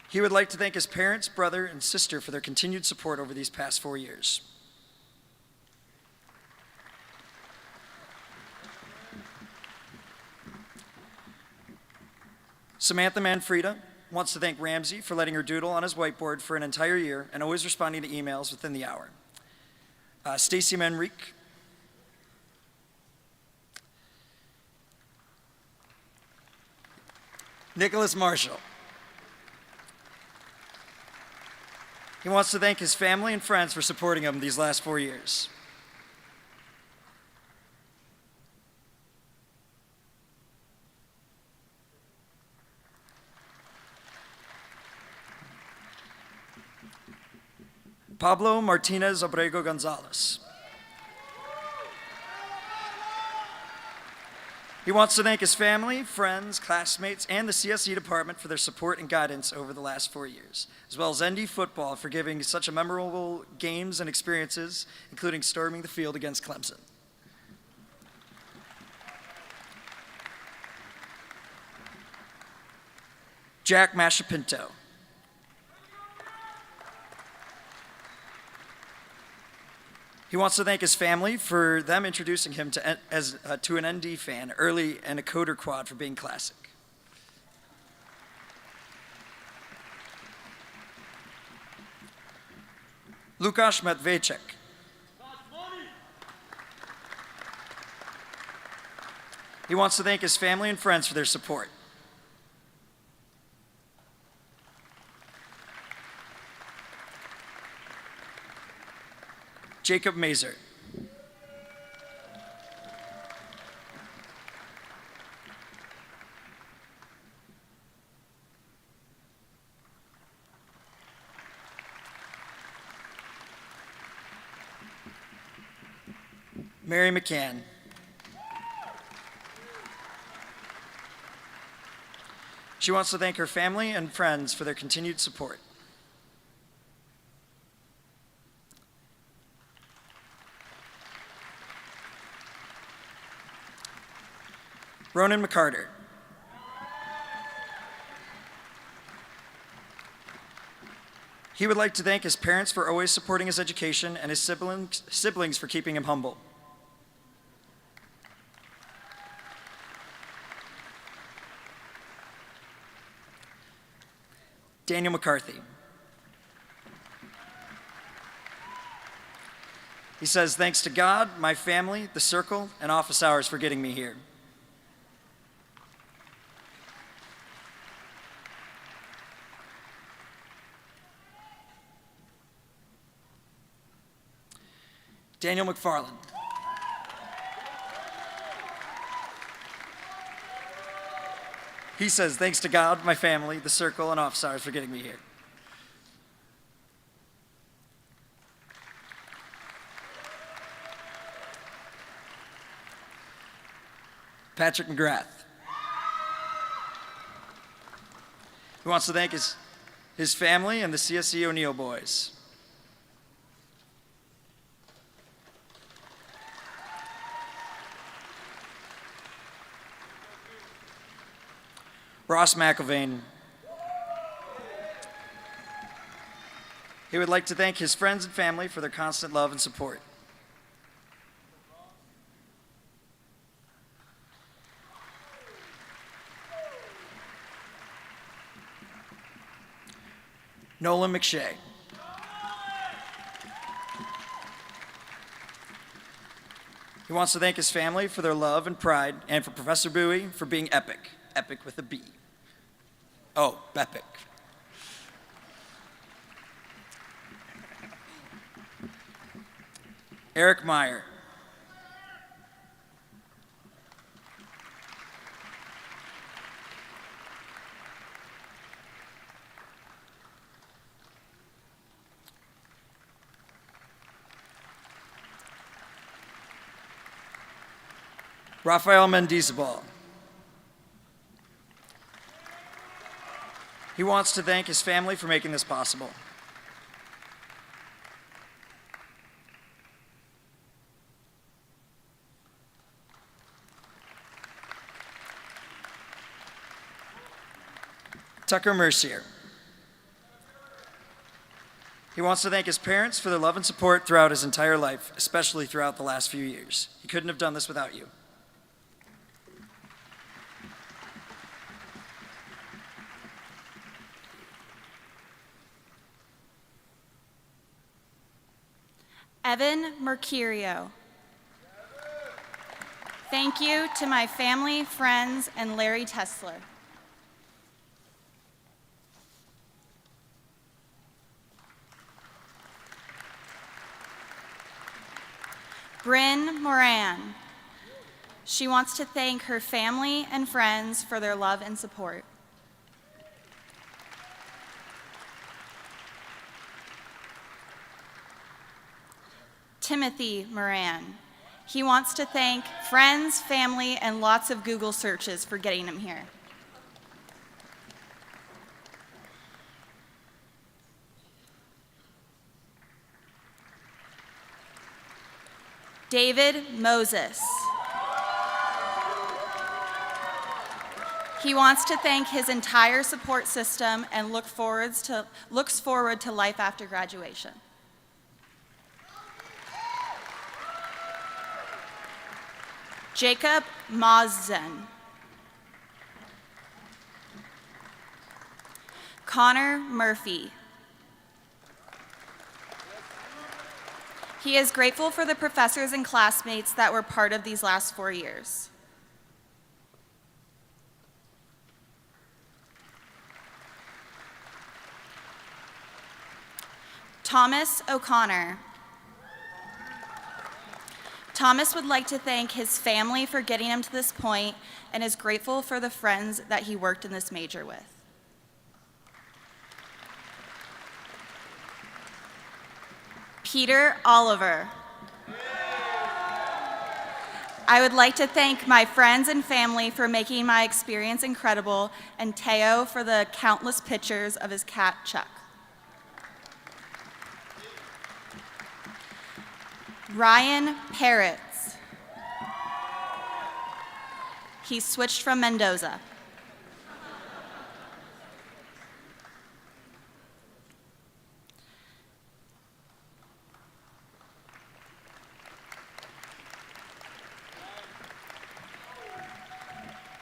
He would like to thank his parents, brother, and sister for their continued support over these past 4 years. Samantha Manfreda wants to thank Ramsey for letting her doodle on his whiteboard for an entire year and always responding to emails within the hour. Stacy Manrique. Nicholas Marshall. He wants to thank his family and friends for supporting him these last 4 years. Pablo Martinez Abrego Gonzalez. He wants to thank his family, friends, classmates, and the CSE department for their support and guidance over the last 4 years, as well as ND football for giving such a memorable games and experiences, including storming the field against Clemson. Jack Mashapinto. He wants to thank his family for them introducing him to an ND fan early and a coder quad for being classic. Lukasz Matvejček. He wants to thank his family and friends for their support. Jacob Mazer. Mary McCann. She wants to thank her family and friends for their continued support. Ronan McCarter. He would like to thank his parents for always supporting his education and his siblings for keeping him humble. Daniel McCarthy. He says, thanks to God, my family, the circle, and office hours for getting me here. Daniel McFarland. He says, thanks to God, my family, the circle, and office hours for getting me here. Patrick McGrath. He wants to thank his family and the CSE O'Neill boys. Ross McIlvain. He would like to thank his friends and family for their constant love and support. Nolan McShay. He wants to thank his family for their love and pride, and for Professor Bowie for being epic. Epic with a B. Oh, Bepic. Eric Meyer. Rafael Mendizabal. He wants to thank his family for making this possible. Tucker Mercier. He wants to thank his parents for their love and support throughout his entire life, especially throughout the last few years. He couldn't have done this without you. Evan Mercurio. Thank you to my family, friends, and Larry Tesler. Bryn Moran. She wants to thank her family and friends for their love and support. Timothy Moran. He wants to thank friends, family, and lots of Google searches for getting him here. David Moses. He wants to thank his entire support system and looks forward to life after graduation. Jacob Mazzen. Connor Murphy. He is grateful for the professors and classmates that were part of these last 4 years. Thomas O'Connor. Thomas would like to thank his family for getting him to this point and is grateful for the friends that he worked in this major with. Peter Oliver. I would like to thank my friends and family for making my experience incredible, and Teo for the countless pictures of his cat, Chuck. Ryan Peretz. He switched from Mendoza.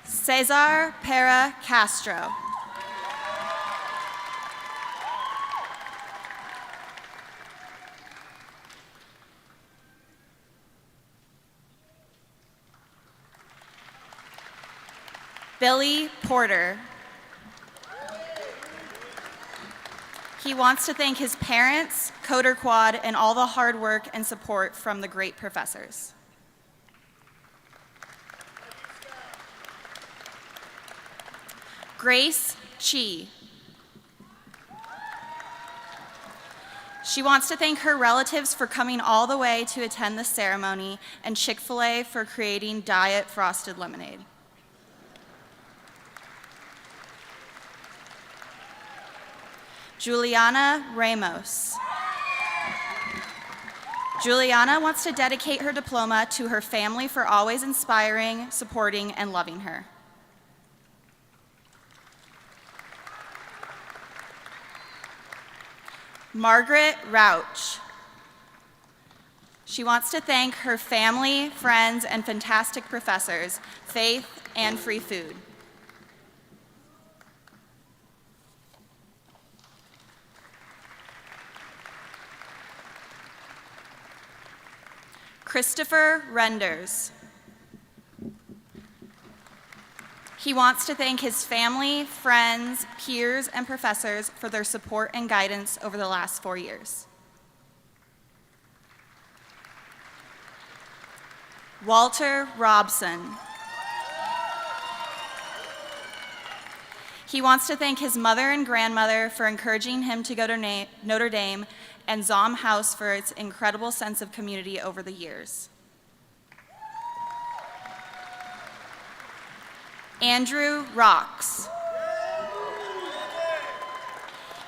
Cesar Pera Castro. Billy Porter. He wants to thank his parents, Coder Quad, and all the hard work and support from the great professors. Grace Chi. She wants to thank her relatives for coming all the way to attend the ceremony and Chick-fil-A for creating Diet Frosted Lemonade. Juliana Ramos. Juliana wants to dedicate her diploma to her family for always inspiring, supporting, and loving her. Margaret Rauch. She wants to thank her family, friends, and fantastic professors, faith, and free food. Christopher Renders. He wants to thank his family, friends, peers, and professors for their support and guidance over the last 4 years. Walter Robson. He wants to thank his mother and grandmother for encouraging him to go to Notre Dame, and Zom House for its incredible sense of community over the years. Andrew Rocks.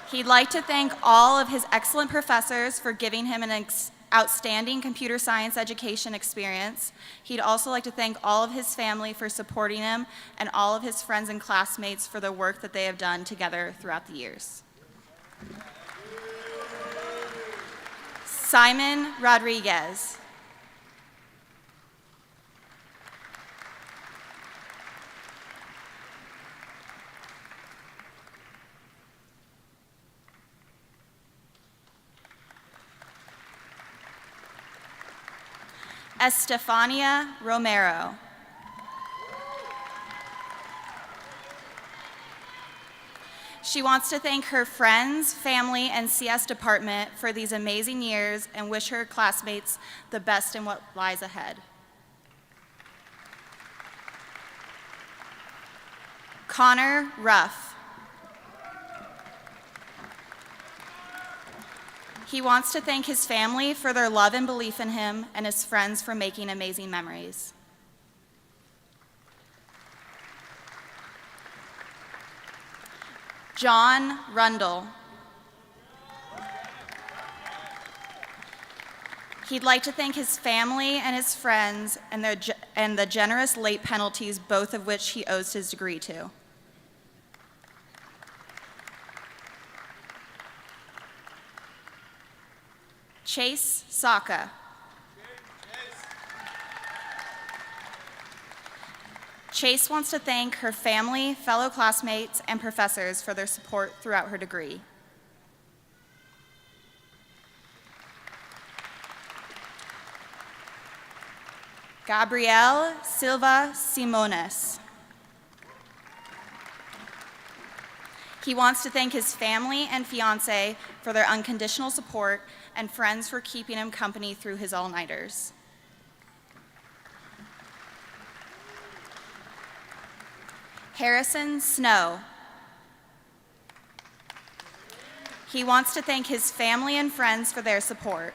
He'd like to thank all of his excellent professors for giving him an outstanding computer science education experience. He'd also like to thank all of his family for supporting him and all of his friends and classmates for the work that they have done together throughout the years. Simon Rodriguez. Estefania Romero. She wants to thank her friends, family, and CS department for these amazing years and wish her classmates the best in what lies ahead. Connor Ruff. He wants to thank his family for their love and belief in him, and his friends for making amazing memories. John Rundle. He'd like to thank his family and his friends and the generous late penalties, both of which he owes his degree to. Chase Saka. Chase wants to thank her family, fellow classmates, and professors for their support throughout her degree. Gabrielle Silva Simones. He wants to thank his family and fiance for their unconditional support and friends for keeping him company through his all-nighters. Harrison Snow. He wants to thank his family and friends for their support.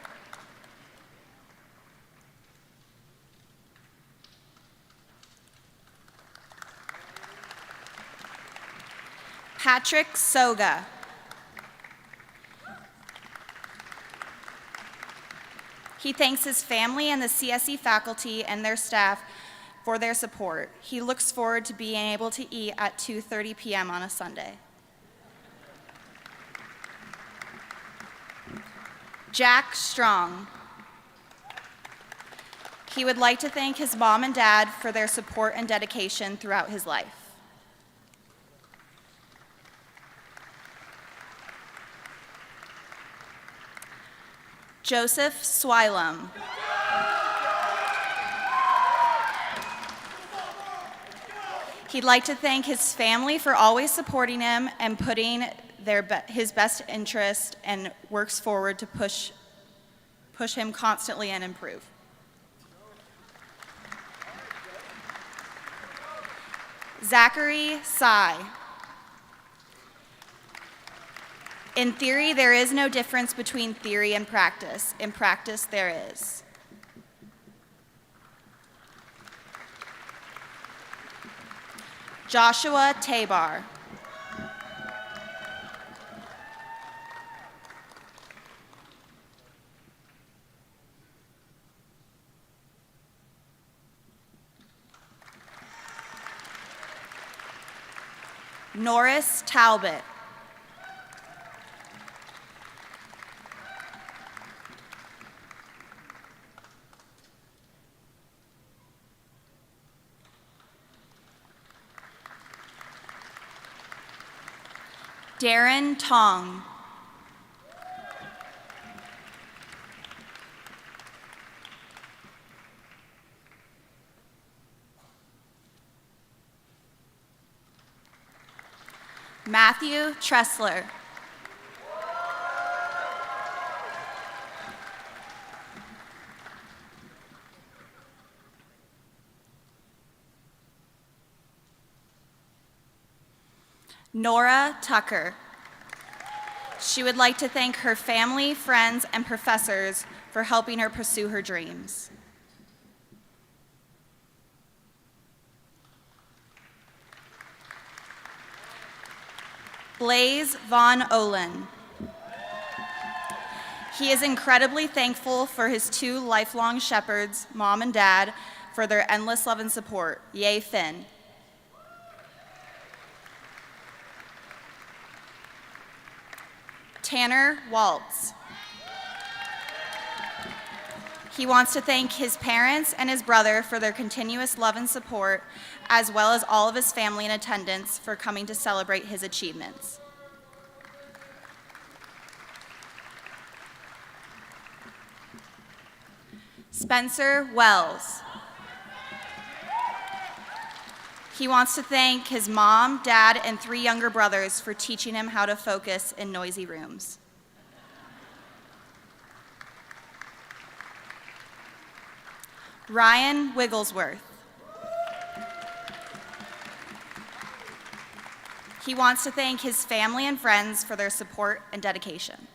Patrick Soga. He thanks his family and the CSE faculty and their staff for their support. He looks forward to being able to eat at 2:30 p.m. on a Sunday. Jack Strong. He would like to thank his mom and dad for their support and dedication throughout his life. Joseph Swilem. He'd like to thank his family for always supporting him and putting his best interest, and works forward to push him constantly and improve. Zachary Sy. In theory, there is no difference between theory and practice. In practice, there is. Joshua Tabar. Norris Talbot. Darren Tong. Matthew Tressler. Nora Tucker. She would like to thank her family, friends, and professors for helping her pursue her dreams. Blaze Von Olin. He is incredibly thankful for his two lifelong shepherds, mom and dad, for their endless love and support. Yay, Finn. Tanner Waltz. He wants to thank his parents and his brother for their continuous love and support, as well as all of his family in attendance for coming to celebrate his achievements. Spencer Wells. He wants to thank his mom, dad, and 3 younger brothers for teaching him how to focus in noisy rooms. Ryan Wigglesworth. He wants to thank his family and friends for their support and dedication.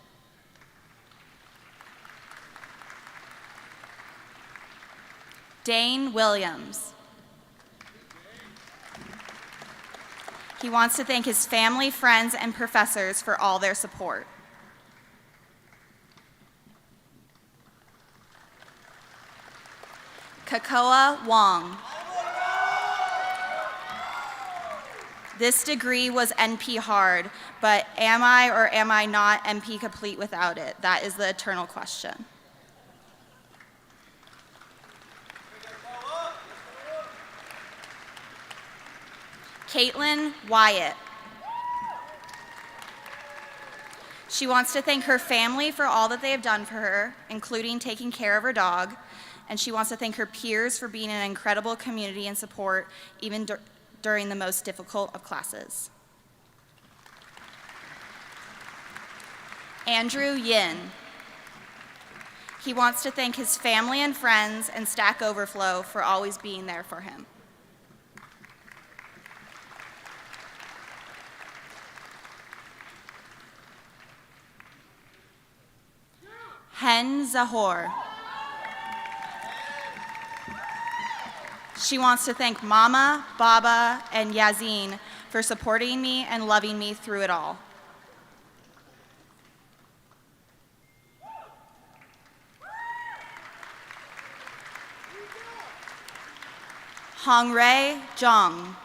Dane Williams. He wants to thank his family, friends, and professors for all their support. Kakoa Wong. This degree was NP hard, but am I or am I not NP complete without it? That is the eternal question. Caitlin Wyatt. She wants to thank her family for all that they have done for her, including taking care of her dog, and she wants to thank her peers for being an incredible community and support, even during the most difficult of classes. Andrew Yin. He wants to thank his family and friends and Stack Overflow for always being there for him. Hen Zahor. She wants to thank Mama, Baba, and Yazin for supporting me and loving me through it all. Hongray Zhang.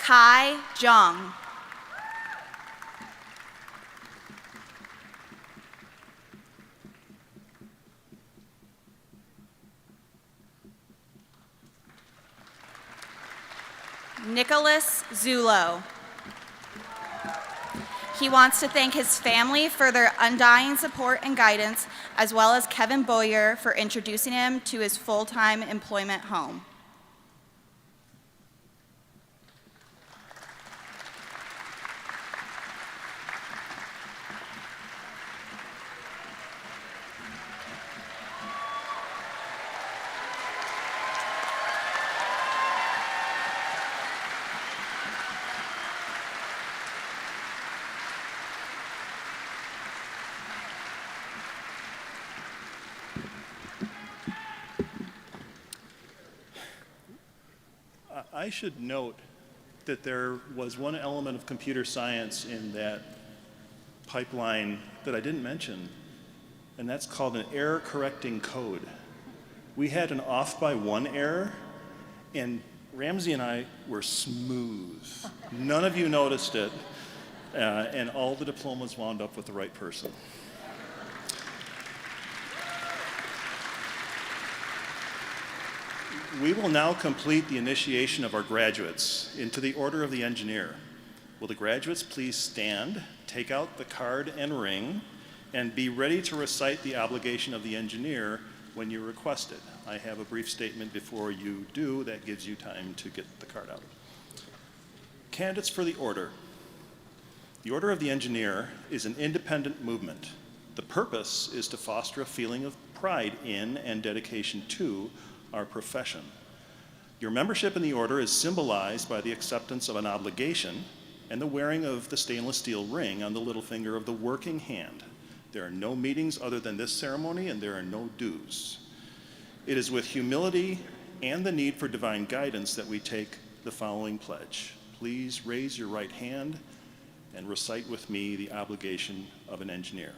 Kai Zhang. Nicholas Zulo. He wants to thank his family for their undying support and guidance, as well as Kevin Boyer for introducing him to his full-time employment home. I should note that there was one element of computer science in that pipeline that I didn't mention, and that's called an error correcting code. We had an off by one error, and Ramsey and I were smooth. None of you noticed it, and all the diplomas wound up with the right person. We will now complete the initiation of our graduates into the Order of the Engineer. Will the graduates please stand, take out the card and ring, and be ready to recite the obligation of the engineer when you request it. I have a brief statement before you do that gives you time to get the card out. Candidates for the Order. The Order of the Engineer is an independent movement. The purpose is to foster a feeling of pride in and dedication to our profession. Your membership in the order is symbolized by the acceptance of an obligation and the wearing of the stainless steel ring on the little finger of the working hand. There are no meetings other than this ceremony, and there are no dues. It is with humility and the need for divine guidance that we take the following pledge. Please raise your right hand and recite with me the obligation of an engineer.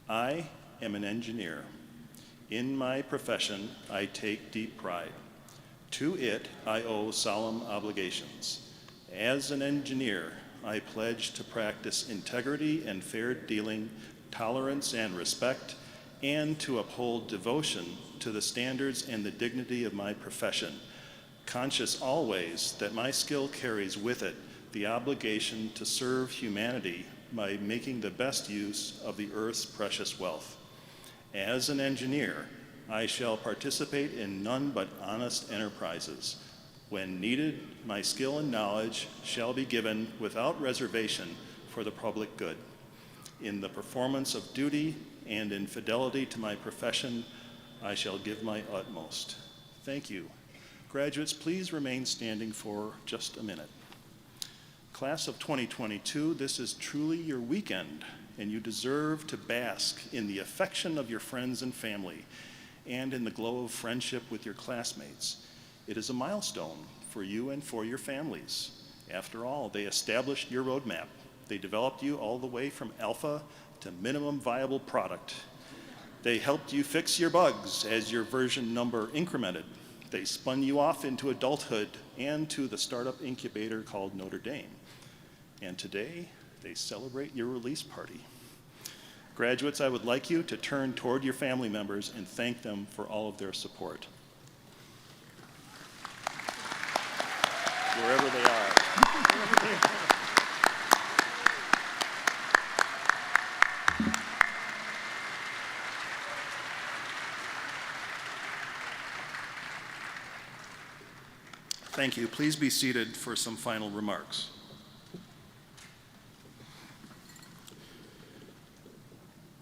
I am an engineer. In my profession, I take deep pride. To it, I owe solemn obligations. As an engineer, I pledge to practice integrity and fair dealing, tolerance and respect, and to uphold devotion to the standards and the dignity of my profession, conscious always that my skill carries with it the obligation to serve humanity by making the best use of the earth's precious wealth. As an engineer, I shall participate in none but honest enterprises. When needed, my skill and knowledge shall be given without reservation for the public good. In the performance of duty and in fidelity to my profession, I shall give my utmost. Thank you. Graduates, please remain standing for just a minute. Class of 2022, this is truly your weekend, and you deserve to bask in the affection of your friends and family and in the glow of friendship with your classmates. It is a milestone for you and for your families. After all, they established your roadmap. They developed you all the way from alpha to minimum viable product. They helped you fix your bugs as your version number incremented. They spun you off into adulthood and to the startup incubator called Notre Dame. And today, they celebrate your release party. Graduates, I would like you to turn toward your family members and thank them for all of their support. Wherever they are. Thank you. Please be seated for some final remarks.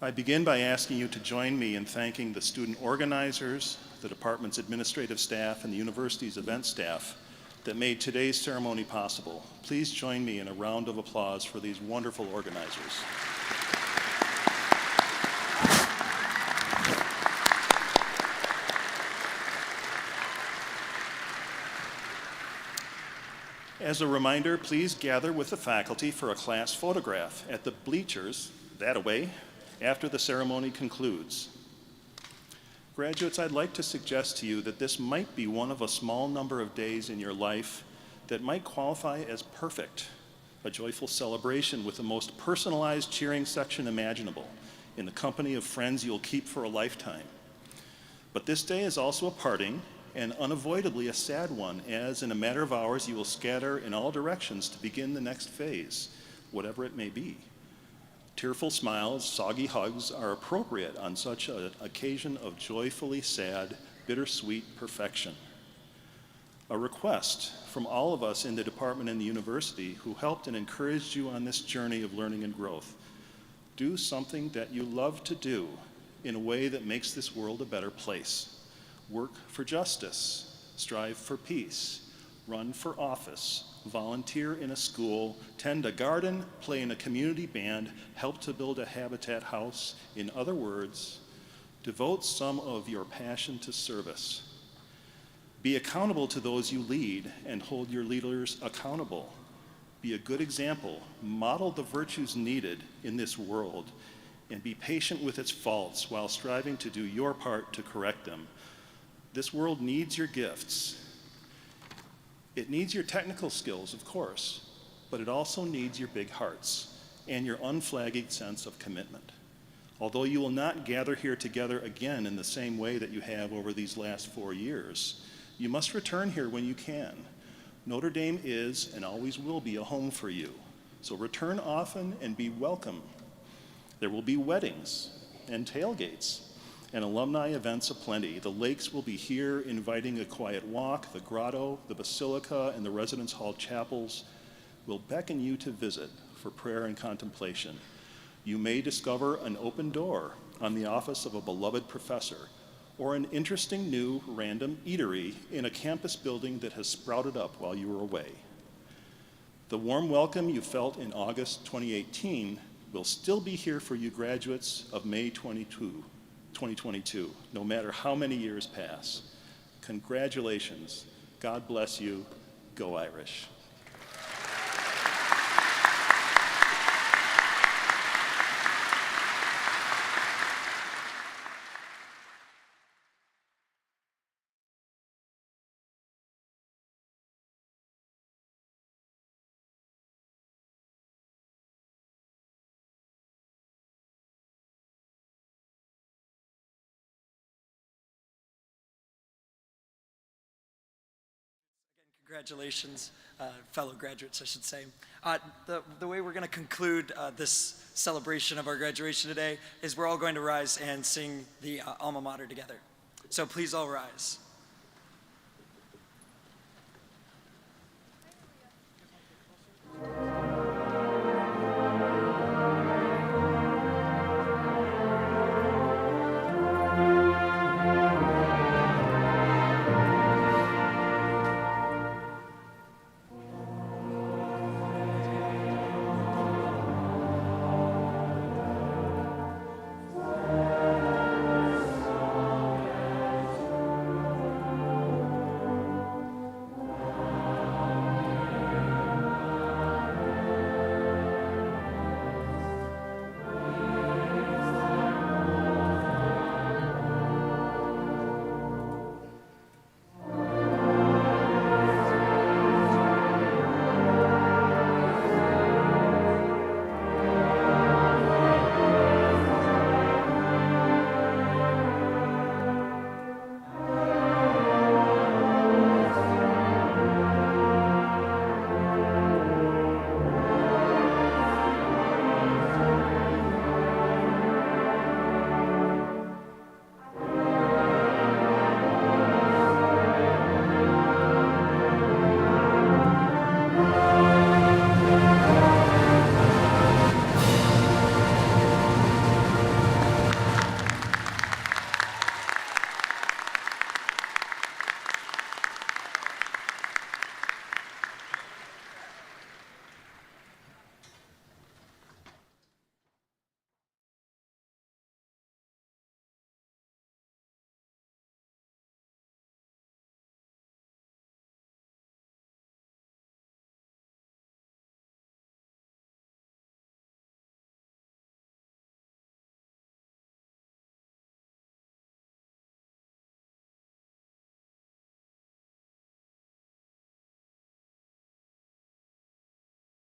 I begin by asking you to join me in thanking the student organizers, the department's administrative staff, and the university's event staff that made today's ceremony possible. Please join me in a round of applause for these wonderful organizers. As a reminder, please gather with the faculty for a class photograph at the bleachers, that-a-way, after the ceremony concludes. Graduates, I'd like to suggest to you that this might be one of a small number of days in your life that might qualify as perfect, a joyful celebration with the most personalized cheering section imaginable, in the company of friends you'll keep for a lifetime. But this day is also a parting, and unavoidably a sad one, as in a matter of hours you will scatter in all directions to begin the next phase, whatever it may be. Tearful smiles, soggy hugs are appropriate on such an occasion of joyfully sad, bittersweet perfection. A request from all of us in the department and the university who helped and encouraged you on this journey of learning and growth. Do something that you love to do in a way that makes this world a better place. Work for justice, strive for peace, run for office, volunteer in a school, tend a garden, play in a community band, help to build a habitat house. In other words, devote some of your passion to service. Be accountable to those you lead and hold your leaders accountable. Be a good example, model the virtues needed in this world, and be patient with its faults while striving to do your part to correct them. This world needs your gifts. It needs your technical skills, of course, but it also needs your big hearts and your unflagging sense of commitment. Although you will not gather here together again in the same way that you have over these last 4 years, you must return here when you can. Notre Dame is and always will be a home for you, so return often and be welcome. There will be weddings and tailgates and alumni events aplenty. The lakes will be here, inviting a quiet walk. The grotto, the basilica, and the residence hall chapels will beckon you to visit for prayer and contemplation. You may discover an open door on the office of a beloved professor, or an interesting new random eatery in a campus building that has sprouted up while you were away. The warm welcome you felt in August 2018 will still be here for you graduates of May 2022, no matter how many years pass. Congratulations. God bless you. Go Irish. Congratulations, fellow graduates, I should say. The way we're going to conclude this celebration of our graduation today is we're all going to rise and sing the alma mater together. So please all rise.